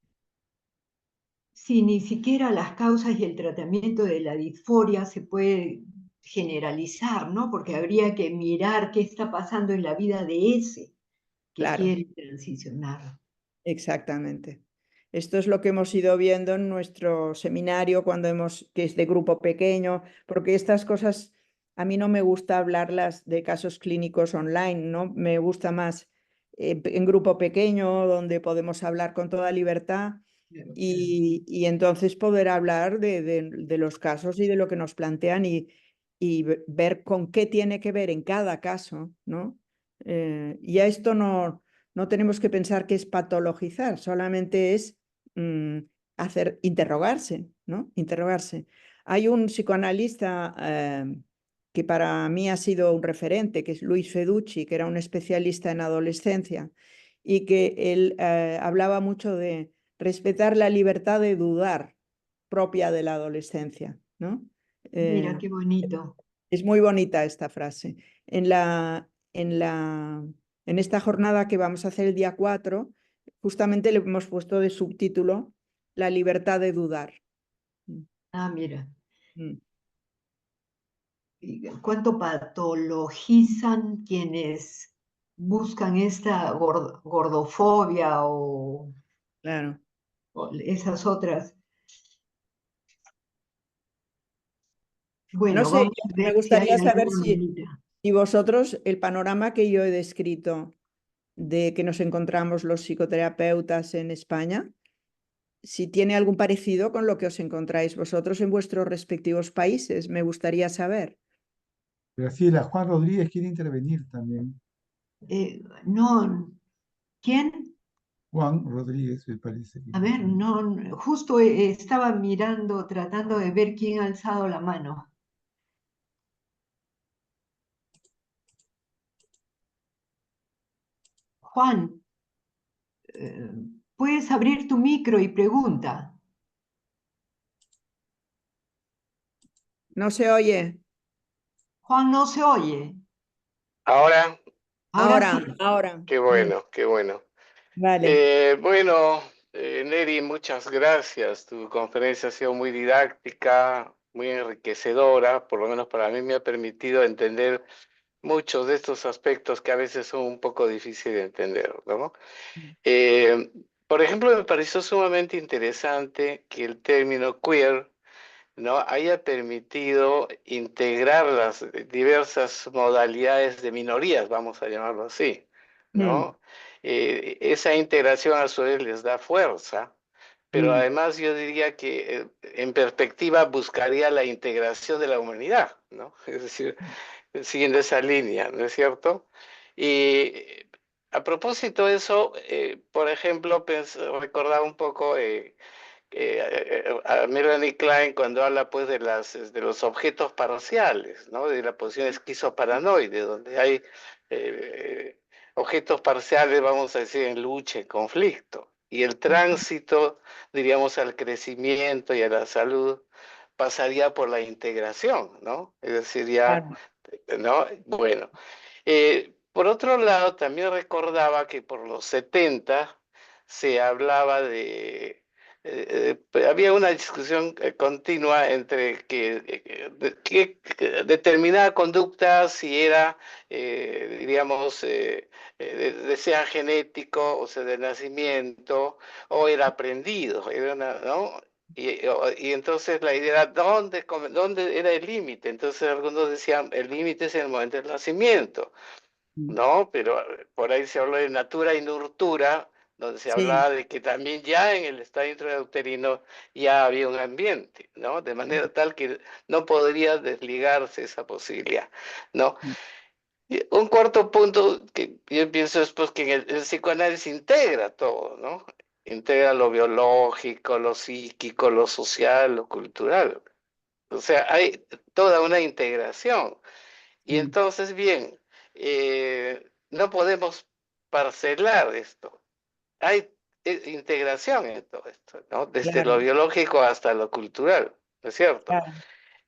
si ni siquiera las causas y el tratamiento de la disforia se puede generalizar, ¿no? Porque habría que mirar qué está pasando en la vida de ese que Claro, quiere transicionar. exactamente. Esto es lo que hemos ido viendo en nuestro seminario que es de grupo pequeño, porque estas cosas a mí no me gusta hablarlas de casos clínicos online, ¿no? Me gusta más en grupo pequeño, donde podemos hablar con toda libertad Claro, y entonces poder hablar de los casos y de lo que nos plantean y ver con qué tiene que ver en cada caso, ¿no? Y a esto no tenemos que pensar que es patologizar, solamente es interrogarse, ¿no? Interrogarse. Hay un psicoanalista que para mí ha sido un referente, que es Luis Feducci, que era un especialista en adolescencia y que él hablaba mucho de respetar la libertad de dudar propia de la adolescencia, ¿no? mira, Eh, qué bonito. es muy bonita esta frase. En esta jornada que vamos a hacer el día 4, justamente le hemos puesto de subtítulo La libertad de dudar. Ah, mira. Mm. Y cuánto patologizan quienes buscan esta gordofobia Claro. o esas otras. No Bueno, sé, vamos a me ver si hay gustaría saber alguna manera. si vosotros, el panorama que yo he descrito de que nos encontramos los psicoterapeutas en España, si tiene algún parecido con lo que os encontráis vosotros en vuestros respectivos países, me gustaría saber. Graciela, Juan Rodríguez quiere intervenir también. No, ¿quién? Juan Rodríguez, me parece que A quiere ver, intervenir. no, justo estaba mirando, tratando de ver quién ha alzado la mano. Juan, eh, puedes abrir tu micro y pregunta. No se oye. Juan, no se oye. Ahora, Ahora sí. Ahora. qué bueno, qué bueno. Vale. Bueno, Neri, muchas gracias. Tu conferencia ha sido muy didáctica, muy enriquecedora, por lo menos para mí me ha permitido entender muchos de estos aspectos que a veces son un poco difíciles de entender, ¿no? Eh, por ejemplo, me pareció sumamente interesante que el término queer, ¿no?, haya permitido integrar las diversas modalidades de minorías, vamos a llamarlo así, Mm, ¿no? Esa integración a su vez les da fuerza, pero mm, además yo diría que en perspectiva buscaría la integración de la humanidad, ¿no? Es decir, siguiendo esa línea, ¿no es cierto? Y a propósito de eso, por ejemplo, recordaba un poco a Melanie Klein cuando habla pues de los objetos parciales, ¿no? De la posición esquizoparanoide, donde hay objetos parciales, vamos a decir, en lucha, en conflicto. Y el tránsito, diríamos, al crecimiento y a la salud pasaría por la integración, ¿no? Es decir, ya, claro. ¿no? Bueno, por otro lado, también recordaba que por los 70 se hablaba había una discusión continua entre que determinada conducta, si era, diríamos, sea genético, o sea, de nacimiento, o era aprendido, ¿no? Y entonces la idea era dónde era el límite. Entonces algunos decían, el límite es en el momento del nacimiento, Mm, ¿no? Pero por ahí se habló de natura y nurtura, donde se sí, hablaba de que también ya en el estado intrauterino ya había un ambiente, ¿no? De manera tal que no podría desligarse esa posibilidad, ¿no? mm, Y un cuarto punto que yo pienso es pues que en el psicoanálisis integra todo, ¿no? Integra lo biológico, lo psíquico, lo social, lo cultural. O sea, hay toda una integración. Y mm, entonces, bien, no podemos parcelar esto. Hay integración en todo esto, ¿no? Desde lo claro, biológico hasta lo cultural, ¿no es cierto? claro.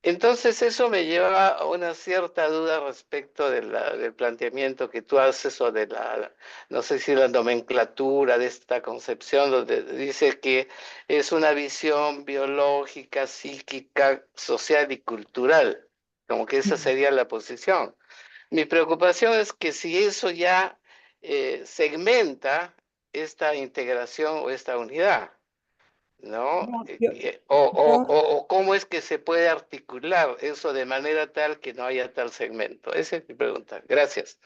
Entonces eso me lleva a una cierta duda respecto del planteamiento que tú haces o de no sé si la nomenclatura de esta concepción, donde dice que es una visión biológica, psíquica, social y cultural, como que esa sería la posición. Mi preocupación es que si eso ya segmenta esta integración o esta unidad, ¿no? No, O cómo es que se puede articular eso de manera tal que no haya tal segmento. Esa es mi pregunta. Gracias.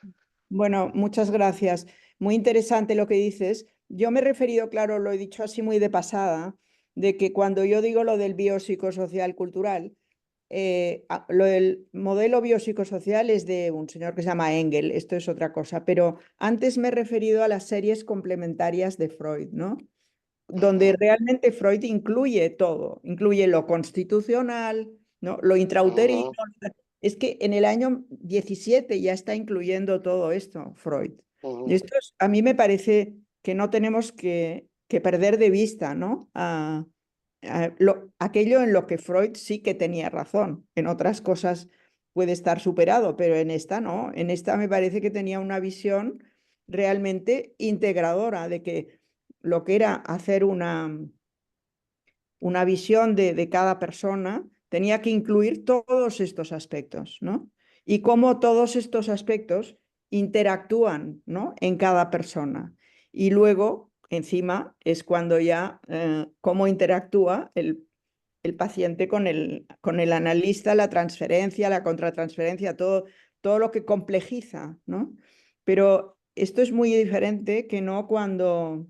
Bueno, muchas gracias. Muy interesante lo que dices. Yo me he referido, claro, lo he dicho así muy de pasada, de que cuando yo digo lo del biopsicosocial cultural, lo del modelo biopsicosocial es de un señor que se llama Engel, esto es otra cosa, pero antes me he referido a las series complementarias de Freud, ¿no? Donde realmente Freud incluye todo, incluye lo constitucional, ¿no? Lo intrauterino. Es que en el año 17 ya está incluyendo todo esto, Freud. Y esto a mí me parece que no tenemos que perder de vista, ¿no? Aquello en lo que Freud sí que tenía razón. En otras cosas puede estar superado, pero en esta no. En esta me parece que tenía una visión realmente integradora de que lo que era hacer una visión de cada persona tenía que incluir todos estos aspectos, ¿no? Y cómo todos estos aspectos interactúan, ¿no? En cada persona. Y luego, encima, es cuando ya cómo interactúa el paciente con el analista, la transferencia, la contratransferencia, todo lo que complejiza, ¿no? Pero esto es muy diferente que no cuando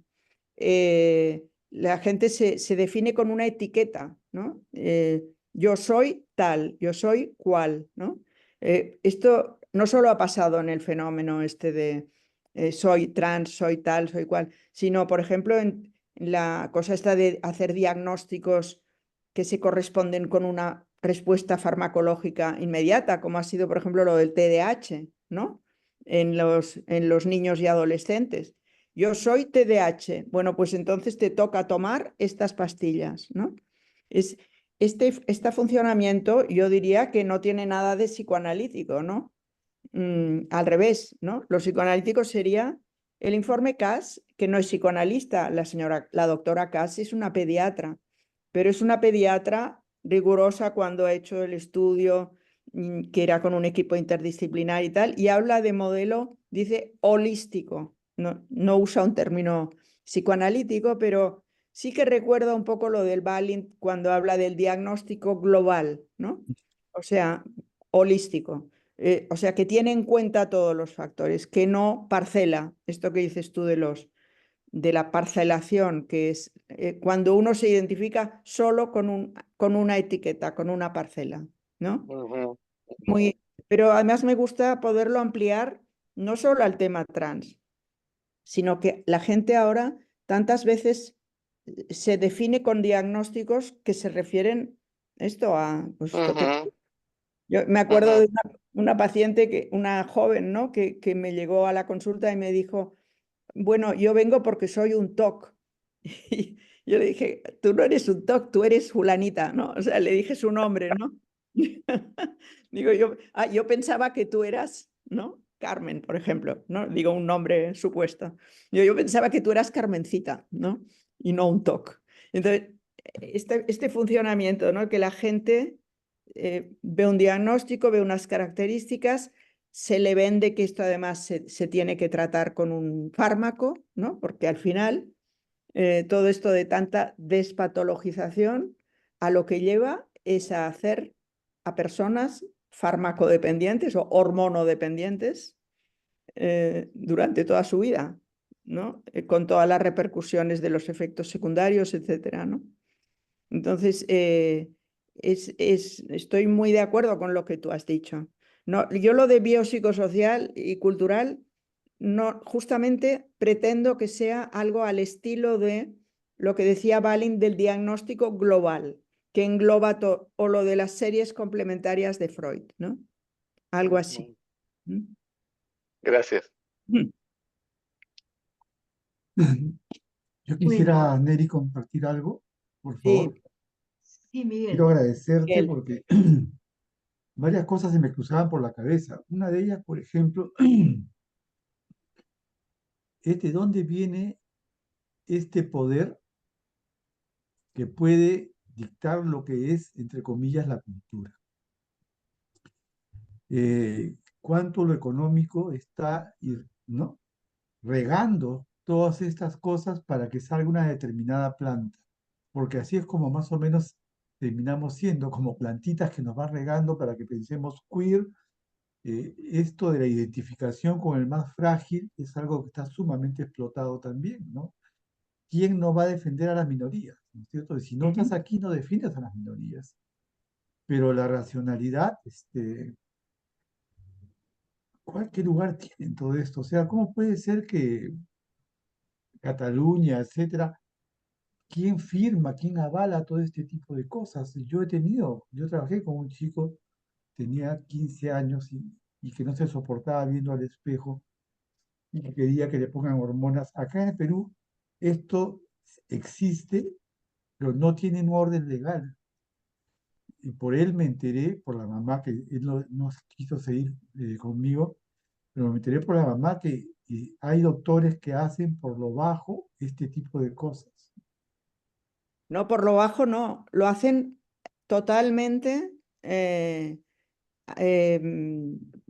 la gente se define con una etiqueta, ¿no? Yo soy tal, yo soy cual, ¿no? Esto no solo ha pasado en el fenómeno este de soy trans, soy tal, soy cual, sino, por ejemplo, en la cosa esta de hacer diagnósticos que se corresponden con una respuesta farmacológica inmediata, como ha sido, por ejemplo, lo del TDAH, ¿no? En los niños y adolescentes. Yo soy TDAH. Bueno, pues entonces te toca tomar estas pastillas, ¿no? Este funcionamiento yo diría que no tiene nada de psicoanalítico, ¿no? Al revés, ¿no? Lo psicoanalítico sería el informe Cass, que no es psicoanalista, la doctora Cass es una pediatra, pero es una pediatra rigurosa cuando ha hecho el estudio que era con un equipo interdisciplinar y tal, y habla de modelo, dice holístico, no usa un término psicoanalítico, pero sí que recuerda un poco lo del Balint cuando habla del diagnóstico global, ¿no? O sea, holístico. O sea, que tiene en cuenta todos los factores, que no parcela, esto que dices tú de la parcelación, que es cuando uno se identifica solo con una etiqueta, con una parcela, ¿no? Pero además me gusta poderlo ampliar no solo al tema trans, sino que la gente ahora tantas veces se define con diagnósticos que se refieren esto a, pues, yo me acuerdo de una paciente, una joven, ¿no? Que me llegó a la consulta y me dijo, bueno, yo vengo porque soy un TOC. Y yo le dije, tú no eres un TOC, tú eres fulanita, ¿no? O sea, le dije su nombre, ¿no? Digo, yo pensaba que tú eras, ¿no? Carmen, por ejemplo, ¿no? Digo un nombre supuesto. Yo pensaba que tú eras Carmencita, ¿no? Y no un TOC. Entonces, este funcionamiento, ¿no? Que la gente ve un diagnóstico, ve unas características, se le vende que esto además se tiene que tratar con un fármaco, ¿no? Porque al final todo esto de tanta despatologización a lo que lleva es a hacer a personas farmacodependientes o hormonodependientes durante toda su vida, ¿no? Con todas las repercusiones de los efectos secundarios, etcétera, ¿no? Entonces, estoy muy de acuerdo con lo que tú has dicho. No, yo lo de biopsicosocial y cultural, no, justamente pretendo que sea algo al estilo de lo que decía Balint del diagnóstico global, que engloba todo, o lo de las series complementarias de Freud, ¿no? Algo así. Gracias. Yo quisiera, Neri, compartir algo, por Sí. favor. Sí, Miguel. Quiero agradecerte Miguel. porque varias cosas se me cruzaban por la cabeza. Una de ellas, por ejemplo, es de dónde viene este poder que puede dictar lo que es, entre comillas, la cultura. Cuánto lo económico está, ¿no?, regando todas estas cosas para que salga una determinada planta, porque así es como más o menos terminamos siendo, como plantitas que nos van regando para que pensemos queer. Esto de la identificación con el más frágil es algo que está sumamente explotado también, ¿no? ¿Quién no va a defender a las minorías? ¿No es cierto? Y si no estás aquí, no defiendes a las minorías. Pero la racionalidad, ¿qué lugar tiene en todo esto? O sea, ¿cómo puede ser que Cataluña, etcétera, quién firma, quién avala todo este tipo de cosas? Yo trabajé con un chico, tenía 15 años y que no se soportaba viendo al espejo y que quería que le pongan hormonas. Acá en el Perú esto existe, pero no tiene un orden legal. Y por él me enteré, por la mamá, que él no quiso seguir conmigo, pero me enteré por la mamá que hay doctores que hacen por lo bajo este tipo de cosas. No, por lo bajo no, lo hacen totalmente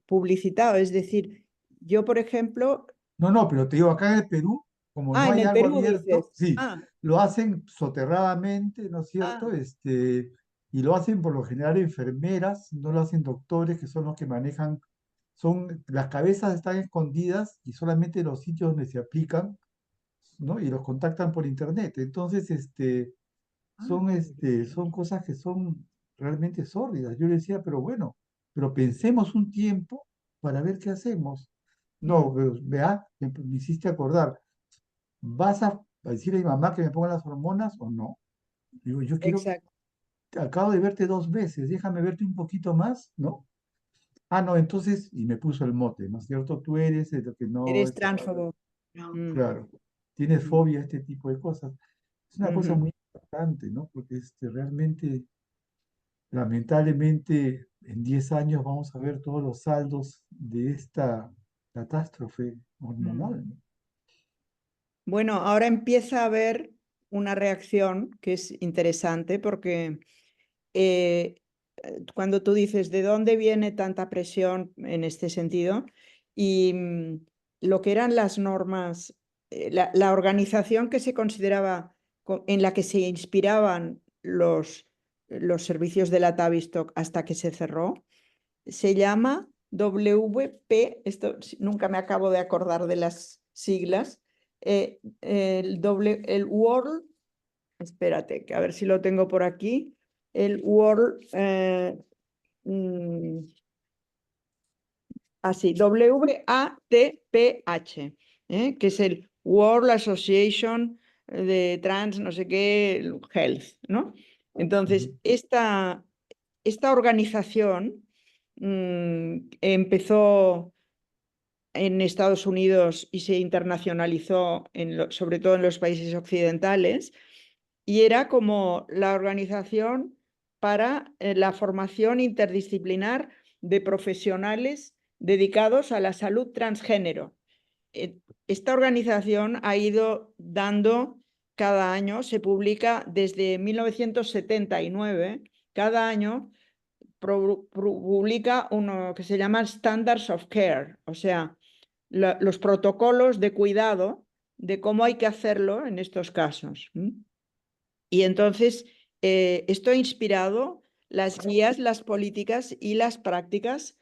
publicitado. Es decir, yo, por ejemplo, No, no, pero te digo, acá en el Perú, como no en hay el algo Perú dices, abierto, sí, lo hacen soterradamente, ¿no es cierto? Y lo hacen por lo general enfermeras, no lo hacen doctores, que son los que manejan, las cabezas están escondidas y solamente los sitios donde se aplican, ¿no? Y los contactan por internet. Entonces, son cosas que son realmente sórdidas. Yo le decía, pero bueno, pero pensemos un tiempo para ver qué hacemos. No, vea, me hiciste acordar. ¿Vas a decirle a mi mamá que me ponga las hormonas o no? Digo, yo quiero, exacto. acabo de verte 2 veces, déjame verte un poquito más, ¿no? Ah, no, entonces, y me puso el mote, ¿no es cierto? Tú eres lo que no Eres es. transfobo. Claro, tienes fobia a este tipo de cosas. Es una cosa Ujú. muy importante, ¿no? Porque realmente, lamentablemente, en 10 años vamos a ver todos los saldos de esta catástrofe hormonal, ¿no? Bueno, ahora empieza a haber una reacción que es interesante porque cuando tú dices de dónde viene tanta presión en este sentido y lo que eran las normas, la organización que se consideraba en la que se inspiraban los servicios de la Tavistock hasta que se cerró, se llama WP, esto nunca me acabo de acordar de las siglas, el World, espérate, que a ver si lo tengo por aquí, el World, así, WATPH, que es el World Association de Trans, no sé qué, Health, ¿no? Entonces, esta organización empezó en Estados Unidos y se internacionalizó sobre todo en los países occidentales, y era como la organización para la formación interdisciplinar de profesionales dedicados a la salud transgénero. Esta organización ha ido dando cada año, se publica desde 1979, cada año publica uno que se llama Standards of Care, o sea, los protocolos de cuidado de cómo hay que hacerlo en estos casos. Y entonces esto ha inspirado las guías, las políticas y las prácticas,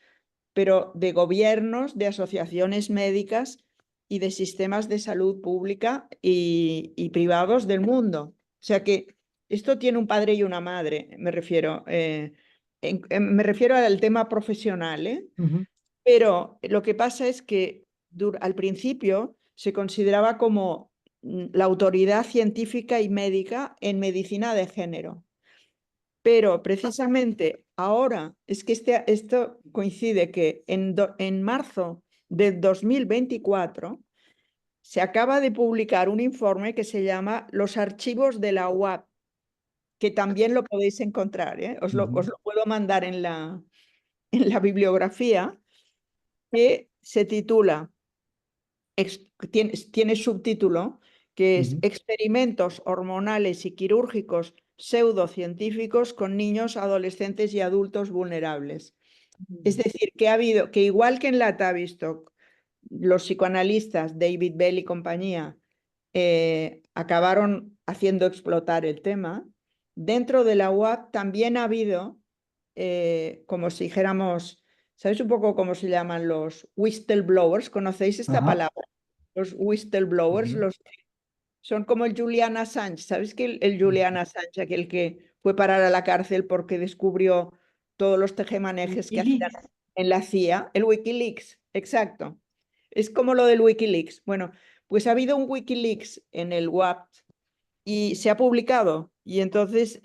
pero de gobiernos, de asociaciones médicas y de sistemas de salud pública y privados del mundo. O sea que esto tiene un padre y una madre, me refiero. Me refiero al tema profesional, pero lo que pasa es que al principio se consideraba como la autoridad científica y médica en medicina de género. Pero precisamente ahora es que esto coincide que en marzo de 2024 se acaba de publicar un informe que se llama Los archivos de la UAP, que también lo podéis encontrar, ¿eh? Os lo puedo mandar en la bibliografía, que se titula, tiene subtítulo, que es Experimentos hormonales y quirúrgicos pseudocientíficos con niños, adolescentes y adultos vulnerables. Es decir, que igual que en la Tavistock, los psicoanalistas David Bell y compañía acabaron haciendo explotar el tema, dentro de la UAP también ha habido, como si dijéramos, ¿sabéis un poco cómo se llaman los whistleblowers? ¿Conocéis esta palabra? Los whistleblowers, los que son como el Julian Assange. ¿Sabéis que el Julian Assange, aquel que fue parar a la cárcel porque descubrió todos los tejemanejes que hacían en la CIA? El Wikileaks, exacto. Es como lo del Wikileaks. Bueno, pues ha habido un Wikileaks en el WAP y se ha publicado. Y entonces,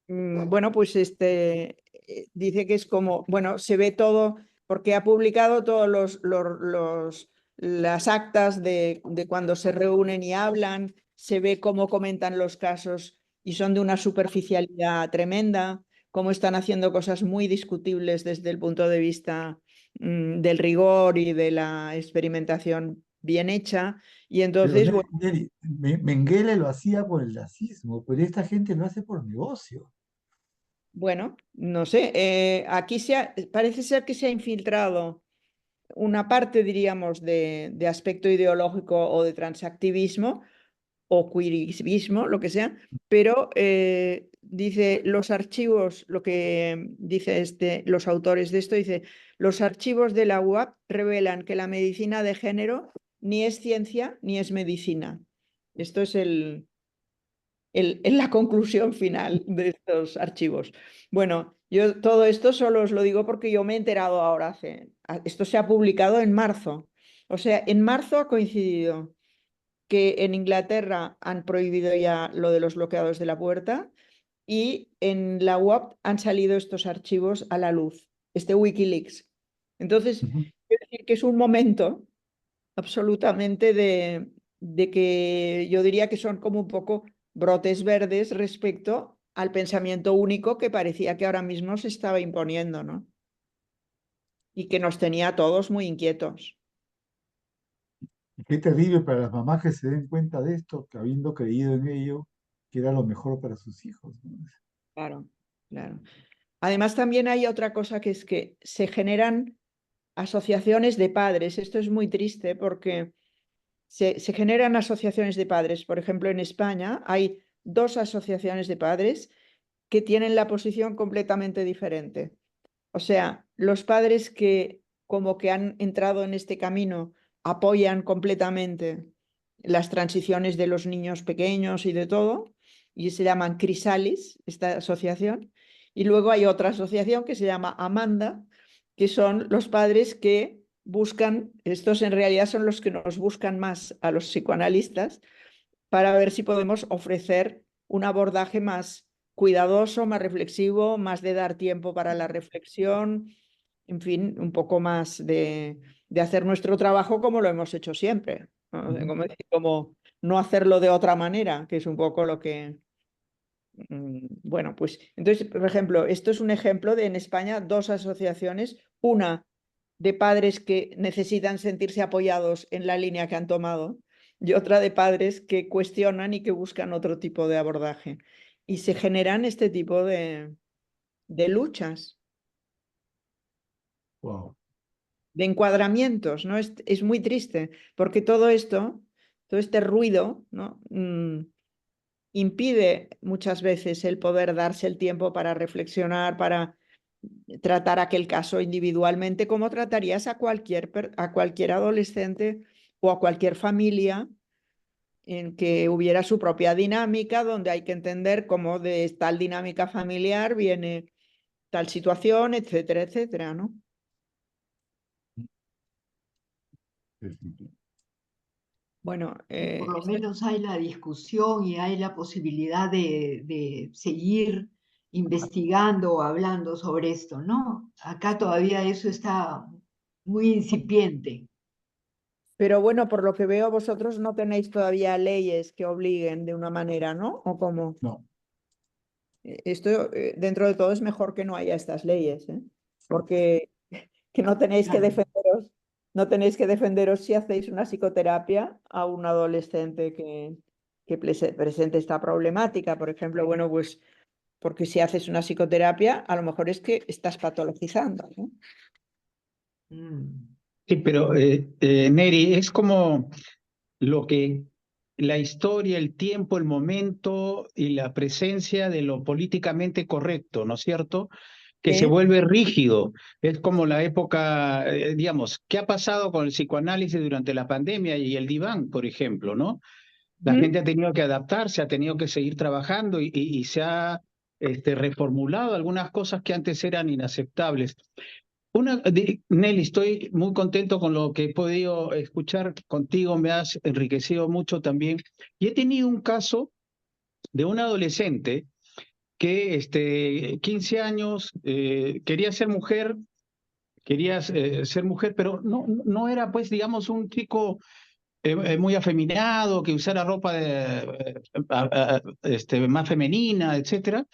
bueno, pues dice que es como, bueno, se ve todo, porque ha publicado todos las actas de cuando se reúnen y hablan, se ve cómo comentan los casos y son de una superficialidad tremenda, cómo están haciendo cosas muy discutibles desde el punto de vista del rigor y de la experimentación bien hecha. Y entonces, Pero bueno, Nelly, Mengele lo hacía por el nazismo, pero esta gente lo hace por negocio. bueno, no sé, aquí parece ser que se ha infiltrado una parte, diríamos, de aspecto ideológico o de transactivismo o queerismo, lo que sea, pero dice los archivos, lo que dice los autores de esto, dice, los archivos de la UAP revelan que la medicina de género ni es ciencia ni es medicina. Esto es la conclusión final de estos archivos. Bueno, yo todo esto solo os lo digo porque yo me he enterado ahora esto se ha publicado en marzo. O sea, en marzo ha coincidido que en Inglaterra han prohibido ya lo de los bloqueados de la puerta y en la UAP han salido estos archivos a la luz, este Wikileaks. Entonces, quiero decir que es un momento absolutamente de que yo diría que son como un poco brotes verdes respecto al pensamiento único que parecía que ahora mismo se estaba imponiendo, ¿no? Y que nos tenía a todos muy inquietos. Y qué terrible para las mamás que se den cuenta de esto, que habiendo creído en ello, que era lo mejor para sus hijos, ¿no? Claro, claro. Además, también hay otra cosa que es que se generan asociaciones de padres. Esto es muy triste porque se generan asociaciones de padres. Por ejemplo, en España hay 2 asociaciones de padres que tienen la posición completamente diferente. O sea, los padres que como que han entrado en este camino apoyan completamente las transiciones de los niños pequeños y de todo, y se llaman Crisalis, esta asociación. Y luego hay otra asociación que se llama Amanda, que son los padres que buscan, estos en realidad son los que nos buscan más a los psicoanalistas, para ver si podemos ofrecer un abordaje más cuidadoso, más reflexivo, más de dar tiempo para la reflexión, en fin, un poco más de hacer nuestro trabajo como lo hemos hecho siempre, ¿no? Como no hacerlo de otra manera, que es un poco lo que... Bueno, pues entonces, por ejemplo, esto es un ejemplo de en España 2 asociaciones, una de padres que necesitan sentirse apoyados en la línea que han tomado y otra de padres que cuestionan y que buscan otro tipo de abordaje. Y se generan este tipo de luchas, Wow. de encuadramientos, ¿no? Es muy triste porque todo esto, todo este ruido, ¿no? Impide muchas veces el poder darse el tiempo para reflexionar, para tratar aquel caso individualmente, como tratarías a cualquier adolescente o a cualquier familia en que hubiera su propia dinámica, donde hay que entender cómo de tal dinámica familiar viene tal situación, etcétera, etcétera, ¿no? Bueno, Por lo menos hay la discusión y hay la posibilidad de seguir investigando o hablando sobre esto, ¿no? Acá todavía eso está muy incipiente. pero bueno, por lo que veo, vosotros no tenéis todavía leyes que obliguen de una manera, ¿no? ¿O cómo? No, Esto, dentro de todo, es mejor que no haya estas leyes, ¿eh? Porque que no tenéis que Claro. defenderos, no tenéis que defenderos si hacéis una psicoterapia a un adolescente que presente esta problemática. Por ejemplo, bueno, pues porque si haces una psicoterapia, a lo mejor es que estás patologizando, ¿no? Mm. Sí, pero Neri, es como lo que la historia, el tiempo, el momento y la presencia de lo políticamente correcto, ¿no es cierto? Que se Sí. vuelve rígido. Es como la época, digamos, ¿qué ha pasado con el psicoanálisis durante la pandemia y el diván, por ejemplo, ¿no? La gente ha tenido que adaptarse, ha tenido que seguir trabajando y se ha reformulado algunas cosas que antes eran inaceptables. Nelly, estoy muy contento con lo que he podido escuchar contigo, me has enriquecido mucho también. Y he tenido un caso de un adolescente que 15 años, quería ser mujer, ser mujer, pero no era, pues, digamos, un chico muy afeminado, que usara ropa más femenina, etcétera.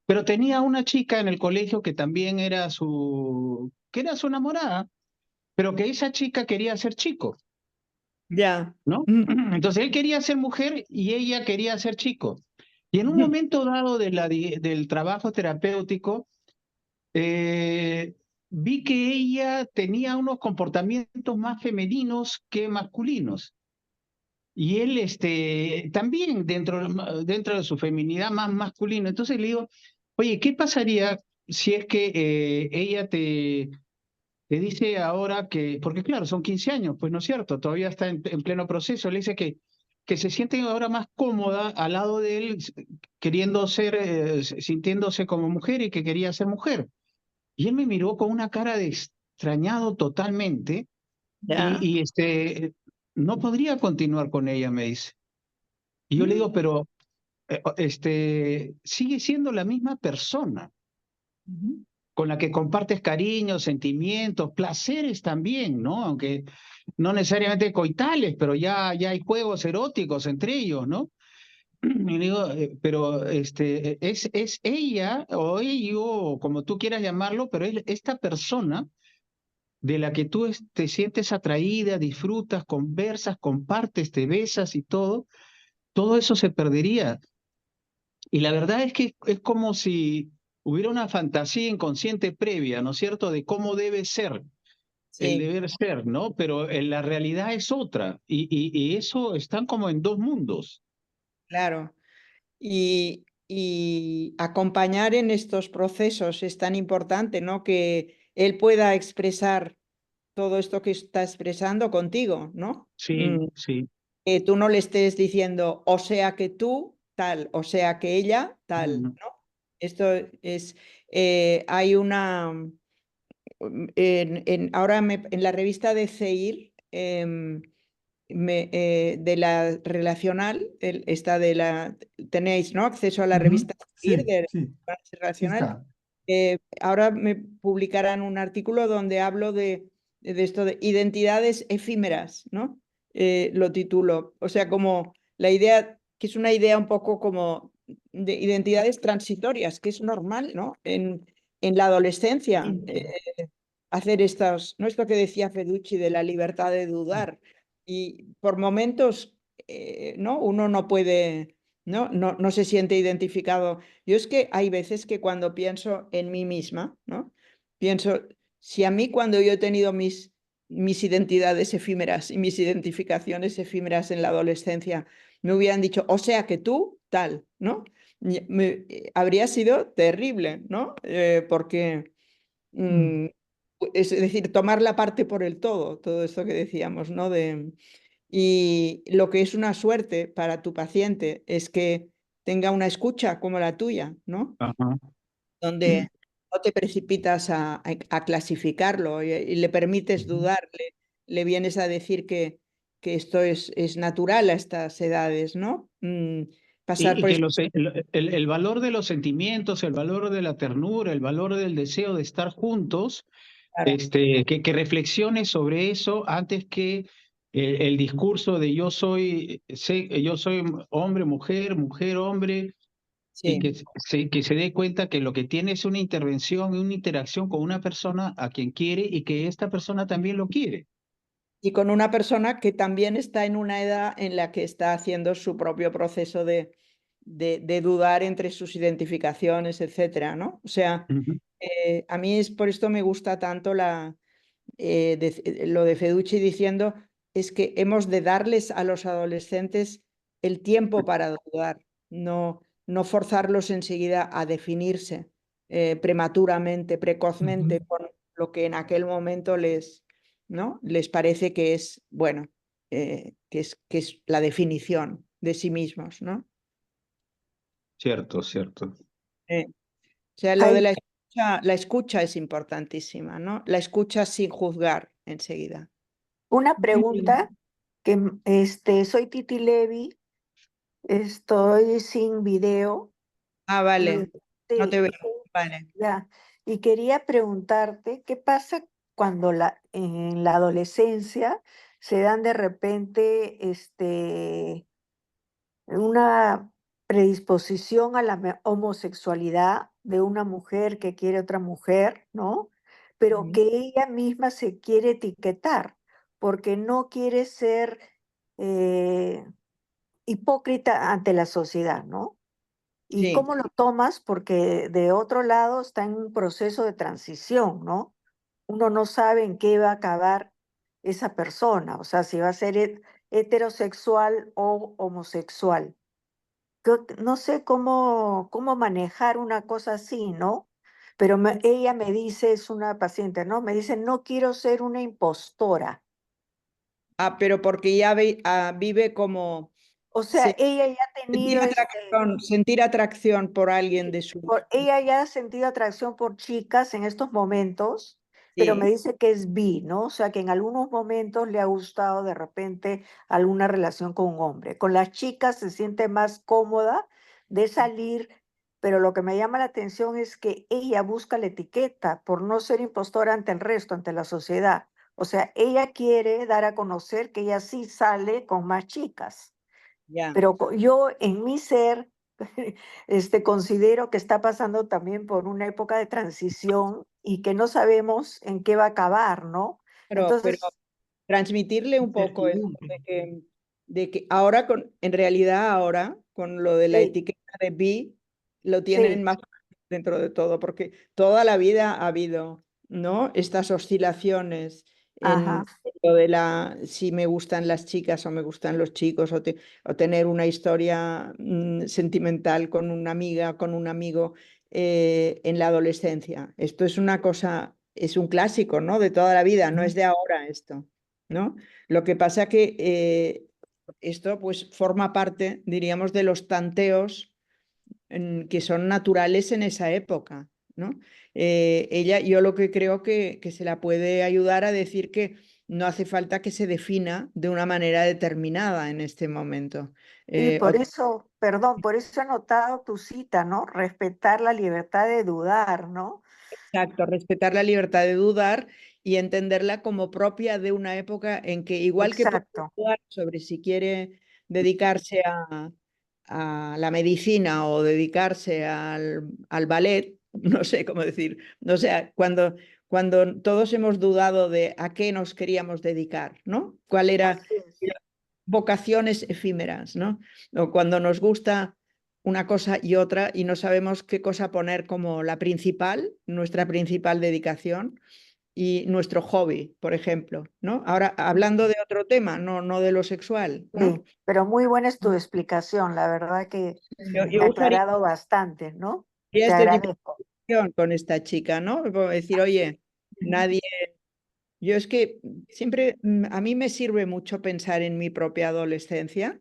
Pero tenía una chica en el colegio que también que era su enamorada, pero que esa chica quería ser chico, Ya. ¿no? Entonces él quería ser mujer y ella quería ser chico. Y en un momento dado del trabajo terapéutico, vi que ella tenía unos comportamientos más femeninos que masculinos. Y él también dentro de su feminidad más masculino. Entonces le digo, oye, ¿qué pasaría si es que ella te dice ahora que, porque claro, son 15 años, pues no es cierto, todavía está en pleno proceso, le dice que se siente ahora más cómoda al lado de él, queriendo sintiéndose como mujer y que quería ser mujer? Y él me miró con una cara de extrañado totalmente Ya. y no podría continuar con ella, me dice. Y yo le digo, pero sigue siendo la misma persona con la que compartes cariños, sentimientos, placeres también, ¿no? Aunque no necesariamente coitales, pero ya hay juegos eróticos entre ellos, ¿no? Y digo, pero es ella o ello, como tú quieras llamarlo, pero es esta persona de la que tú te sientes atraída, disfrutas, conversas, compartes, te besas y todo eso se perdería. Y la verdad es que es como si hubiera una fantasía inconsciente previa, ¿no es cierto?, de cómo debe ser el Sí, deber ser, ¿no? Pero la realidad es otra. Y eso están como en dos mundos. claro. Y acompañar en estos procesos es tan importante, ¿no? Que él pueda expresar todo esto que está expresando contigo, ¿no? Sí, sí. Que tú no le estés diciendo, o sea que tú tal, o sea que ella tal, Mm. ¿no? Esto es, hay una, ahora en la revista de CEIR, de la relacional, tenéis, ¿no?, acceso a la Ujú. revista CEIR Sí, de sí, sí relacional. está. Ahora me publicarán un artículo donde hablo de esto de identidades efímeras, ¿no? Lo titulo. O sea, como la idea, que es una idea un poco como de identidades transitorias, que es normal, ¿no? En la adolescencia, hacer estas, ¿no? Esto que decía Feducci de la libertad de dudar. Y por momentos, ¿no? Uno no puede, no se siente identificado. Yo es que hay veces que cuando pienso en mí misma, ¿no? Pienso, si a mí cuando yo he tenido mis identidades efímeras y mis identificaciones efímeras en la adolescencia me hubieran dicho, o sea que tú, tal, ¿no? Habría sido terrible, ¿no? Porque Mm. es decir, tomar la parte por el todo esto que decíamos, ¿no? Y lo que es una suerte para tu paciente es que tenga una escucha como la tuya, ¿no? Ajá. Donde no te precipitas a clasificarlo y le permites Ujú. dudar, le vienes a decir que esto es natural a estas edades, ¿no? Pasar Y por que esto. el valor de los sentimientos, el valor de la ternura, el valor del deseo de estar juntos, Claro, que reflexiones sobre eso antes que el discurso de yo soy hombre, mujer, mujer, hombre. y Sí. que se dé cuenta que lo que tiene es una intervención y una interacción con una persona a quien quiere y que esta persona también lo quiere. Y con una persona que también está en una edad en la que está haciendo su propio proceso de dudar entre sus identificaciones, etcétera, ¿no? O sea, Ujú. a mí es por esto me gusta tanto lo de Fedducci diciendo es que hemos de darles a los adolescentes el tiempo para dudar, no forzarlos enseguida a definirse prematuramente, precozmente, Ujú. con lo que en aquel momento ¿no? les parece que es, bueno, que es la definición de sí mismos, ¿no? Cierto, cierto. O sea, lo de Hay la escucha es importantísima, ¿no? La escucha sin juzgar enseguida. una Muy bien. pregunta que soy Titi Levi, estoy sin video. Ah, vale, no te Sí, veo, vale. ya. Y quería preguntarte, ¿qué pasa cuando en la adolescencia se dan de repente una predisposición a la homosexualidad de una mujer que quiere otra mujer, ¿no? Pero que ella misma se quiere etiquetar porque no quiere ser eh, hipócrita ante la sociedad, ¿no? ¿Y Sí. cómo lo tomas? Porque de otro lado está en un proceso de transición, ¿no? Uno no sabe en qué va a acabar esa persona, o sea, si va a ser heterosexual o homosexual. No sé cómo manejar una cosa así, ¿no? Pero ella me dice, es una paciente, ¿no? Me dice, no quiero ser una impostora. Ah, pero porque ya vive como O sea, ella ya ha sentir tenido sentir atracción por alguien de su... ella ya ha sentido atracción por chicas en estos momentos, pero me Sí, dice que es bi, ¿no? O sea, que en algunos momentos le ha gustado de repente alguna relación con un hombre. Con las chicas se siente más cómoda de salir, pero lo que me llama la atención es que ella busca la etiqueta por no ser impostora ante el resto, ante la sociedad. O sea, ella quiere dar a conocer que ella sí sale con más chicas. ya. Pero yo en mi ser considero que está pasando también por una época de transición y que no sabemos en qué va a acabar, ¿no? Pero Entonces, transmitirle un poco esto Incertidumbre. de que ahora, en realidad ahora, con lo de la sí, etiqueta de bi, lo tienen sí, más dentro de todo, porque toda la vida ha habido, ¿no? Estas oscilaciones ajá, en lo de si me gustan las chicas o me gustan los chicos, o tener una historia sentimental con una amiga, con un amigo en la adolescencia. Esto es una cosa, es un clásico, ¿no? De toda la vida, no es de ahora esto, ¿no? Lo que pasa que esto pues forma parte, diríamos, de los tanteos que son naturales en esa época, ¿no? Yo lo que creo que se la puede ayudar a decir que no hace falta que se defina de una manera determinada en este momento. sí, Eh, por eso, perdón, por eso he anotado tu cita, ¿no? Respetar la libertad de dudar, ¿no? Exacto, respetar la libertad de dudar y entenderla como propia de una época en que igual que puede Exacto. dudar sobre si quiere dedicarse a la medicina o dedicarse al ballet, no sé cómo decir, o sea, cuando todos hemos dudado de a qué nos queríamos dedicar, ¿no? ¿Cuál era Así es. vocaciones efímeras, ¿no? O cuando nos gusta una cosa y otra y no sabemos qué cosa poner como la principal, nuestra principal dedicación y nuestro hobby, por ejemplo, ¿no? Ahora, hablando de otro tema, no de lo sexual, ¿no? Sí, pero muy buena es tu explicación, la verdad que me Yo ha usaría aclarado bastante, ¿no? Te este tipo agradezco. de acción con esta chica, ¿no? Como decir, oye, nadie... Yo es que siempre, a mí me sirve mucho pensar en mi propia adolescencia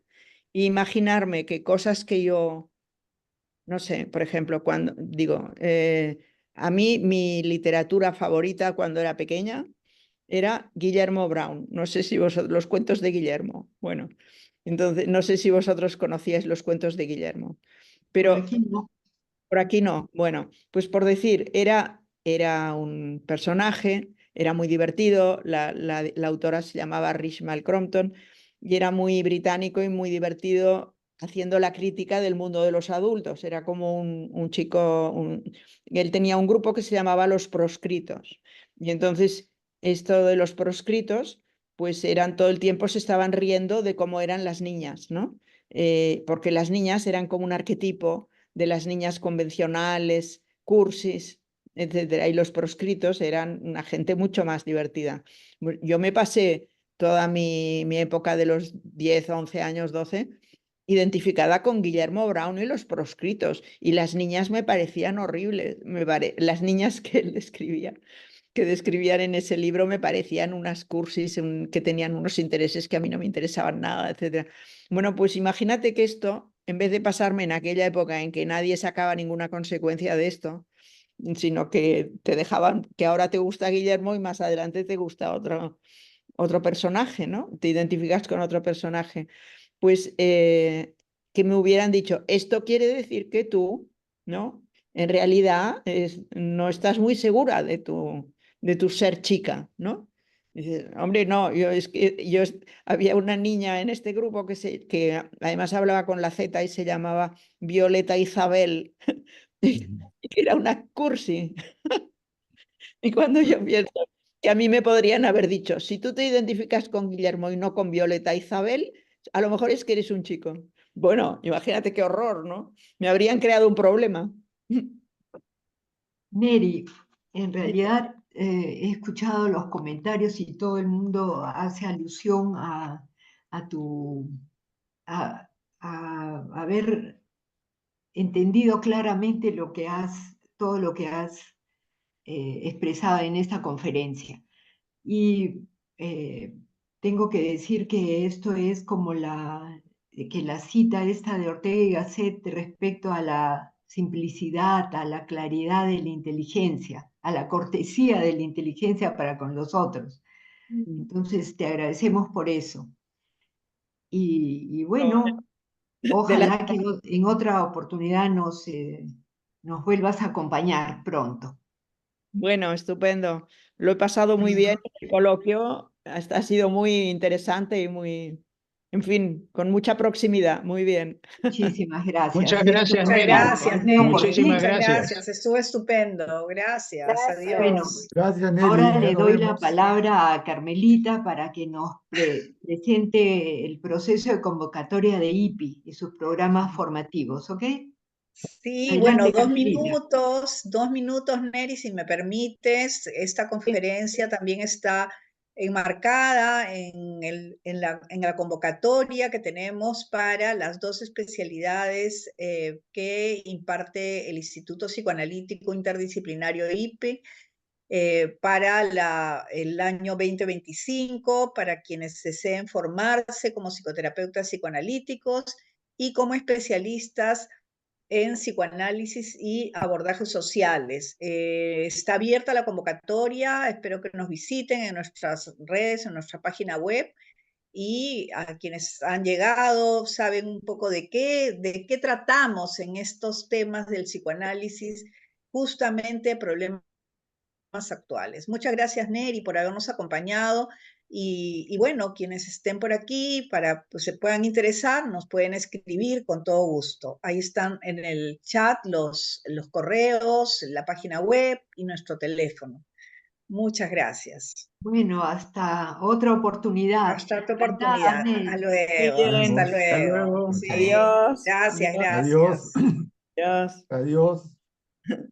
e imaginarme que cosas que yo no sé, por ejemplo, cuando digo, a mí mi literatura favorita cuando era pequeña era Guillermo Brown. No sé si vosotros, los cuentos de Guillermo. Bueno, entonces no sé si vosotros conocíais los cuentos de Guillermo, Por pero aquí no. por aquí no. Bueno, pues por decir, era un personaje, era muy divertido, la autora se llamaba Richmal Crompton y era muy británico y muy divertido haciendo la crítica del mundo de los adultos. Era como un chico, él tenía un grupo que se llamaba Los Proscritos. Y entonces esto de los proscritos, pues eran todo el tiempo se estaban riendo de cómo eran las niñas, ¿no? Porque las niñas eran como un arquetipo de las niñas convencionales, cursis, etcétera. Y los proscritos eran una gente mucho más divertida. Yo me pasé toda mi época de los 10, 11 años, 12, identificada con Guillermo Brown y los proscritos. Y las niñas me parecían horribles. Las niñas que él escribía, que describían en ese libro, me parecían unas cursis que tenían unos intereses que a mí no me interesaban nada, etcétera. Bueno, pues imagínate que esto, en vez de pasarme en aquella época en que nadie sacaba ninguna consecuencia de esto, sino que te dejaban que ahora te gusta Guillermo y más adelante te gusta otro personaje, ¿no? Te identificas con otro personaje. Pues que me hubieran dicho, esto quiere decir que tú, ¿no? En realidad no estás muy segura de tu ser chica, ¿no? Dices, hombre, no, había una niña en este grupo que además hablaba con la Z y se llamaba Violeta Isabel, y que era una cursi. Y cuando yo pienso que a mí me podrían haber dicho, si tú te identificas con Guillermo y no con Violeta Isabel, a lo mejor es que eres un chico. Bueno, imagínate qué horror, ¿no? Me habrían creado un problema. Neri, en realidad he escuchado los comentarios y todo el mundo hace alusión a haber entendido claramente todo lo que has expresado en esta conferencia. Y tengo que decir que esto es como que la cita esta de Ortega y Gasset respecto a la simplicidad, a la claridad de la inteligencia, a la cortesía de la inteligencia para con los otros. Entonces, te agradecemos por eso. Y bueno, ojalá que en otra oportunidad nos vuelvas a acompañar pronto. Bueno, estupendo. Lo he pasado muy bien. El coloquio ha sido muy interesante y muy, en fin, con mucha proximidad. Muy bien. Muchísimas gracias. Muchas gracias, Muchas Neri. gracias, Neri. Muchísimas Muchas gracias. gracias. Estuvo estupendo. Gracias. Gracias. Bueno, Adiós. Gracias, Nelly. ahora Ya le nos doy la vemos. palabra a Carmelita para que nos presente el proceso de convocatoria de IPI y sus programas formativos, ¿ok? Sí, Adelante, bueno, Carmelita. 2 minutos, Neri, si me permites. Esta conferencia también está enmarcada en la convocatoria que tenemos para las 2 especialidades que imparte el Instituto Psicoanalítico Interdisciplinario IPI para el año 2025, para quienes deseen formarse como psicoterapeutas psicoanalíticos y como especialistas en psicoanálisis y abordajes sociales. Está abierta la convocatoria, espero que nos visiten en nuestras redes, en nuestra página web, y a quienes han llegado saben un poco de qué tratamos en estos temas del psicoanálisis, justamente problemas actuales. Muchas gracias, Neri, por habernos acompañado. Y bueno, quienes estén por aquí para pues, se puedan interesar, nos pueden escribir con todo gusto. Ahí están en el chat los correos, la página web y nuestro teléfono. Muchas gracias. Bueno, hasta otra oportunidad. Hasta otra Encantada, oportunidad. Neri. Hasta luego. Bien. Hasta Vemos. Hasta luego. luego. Sí. Adiós. Gracias, Adiós. Adiós. gracias. Adiós. Adiós.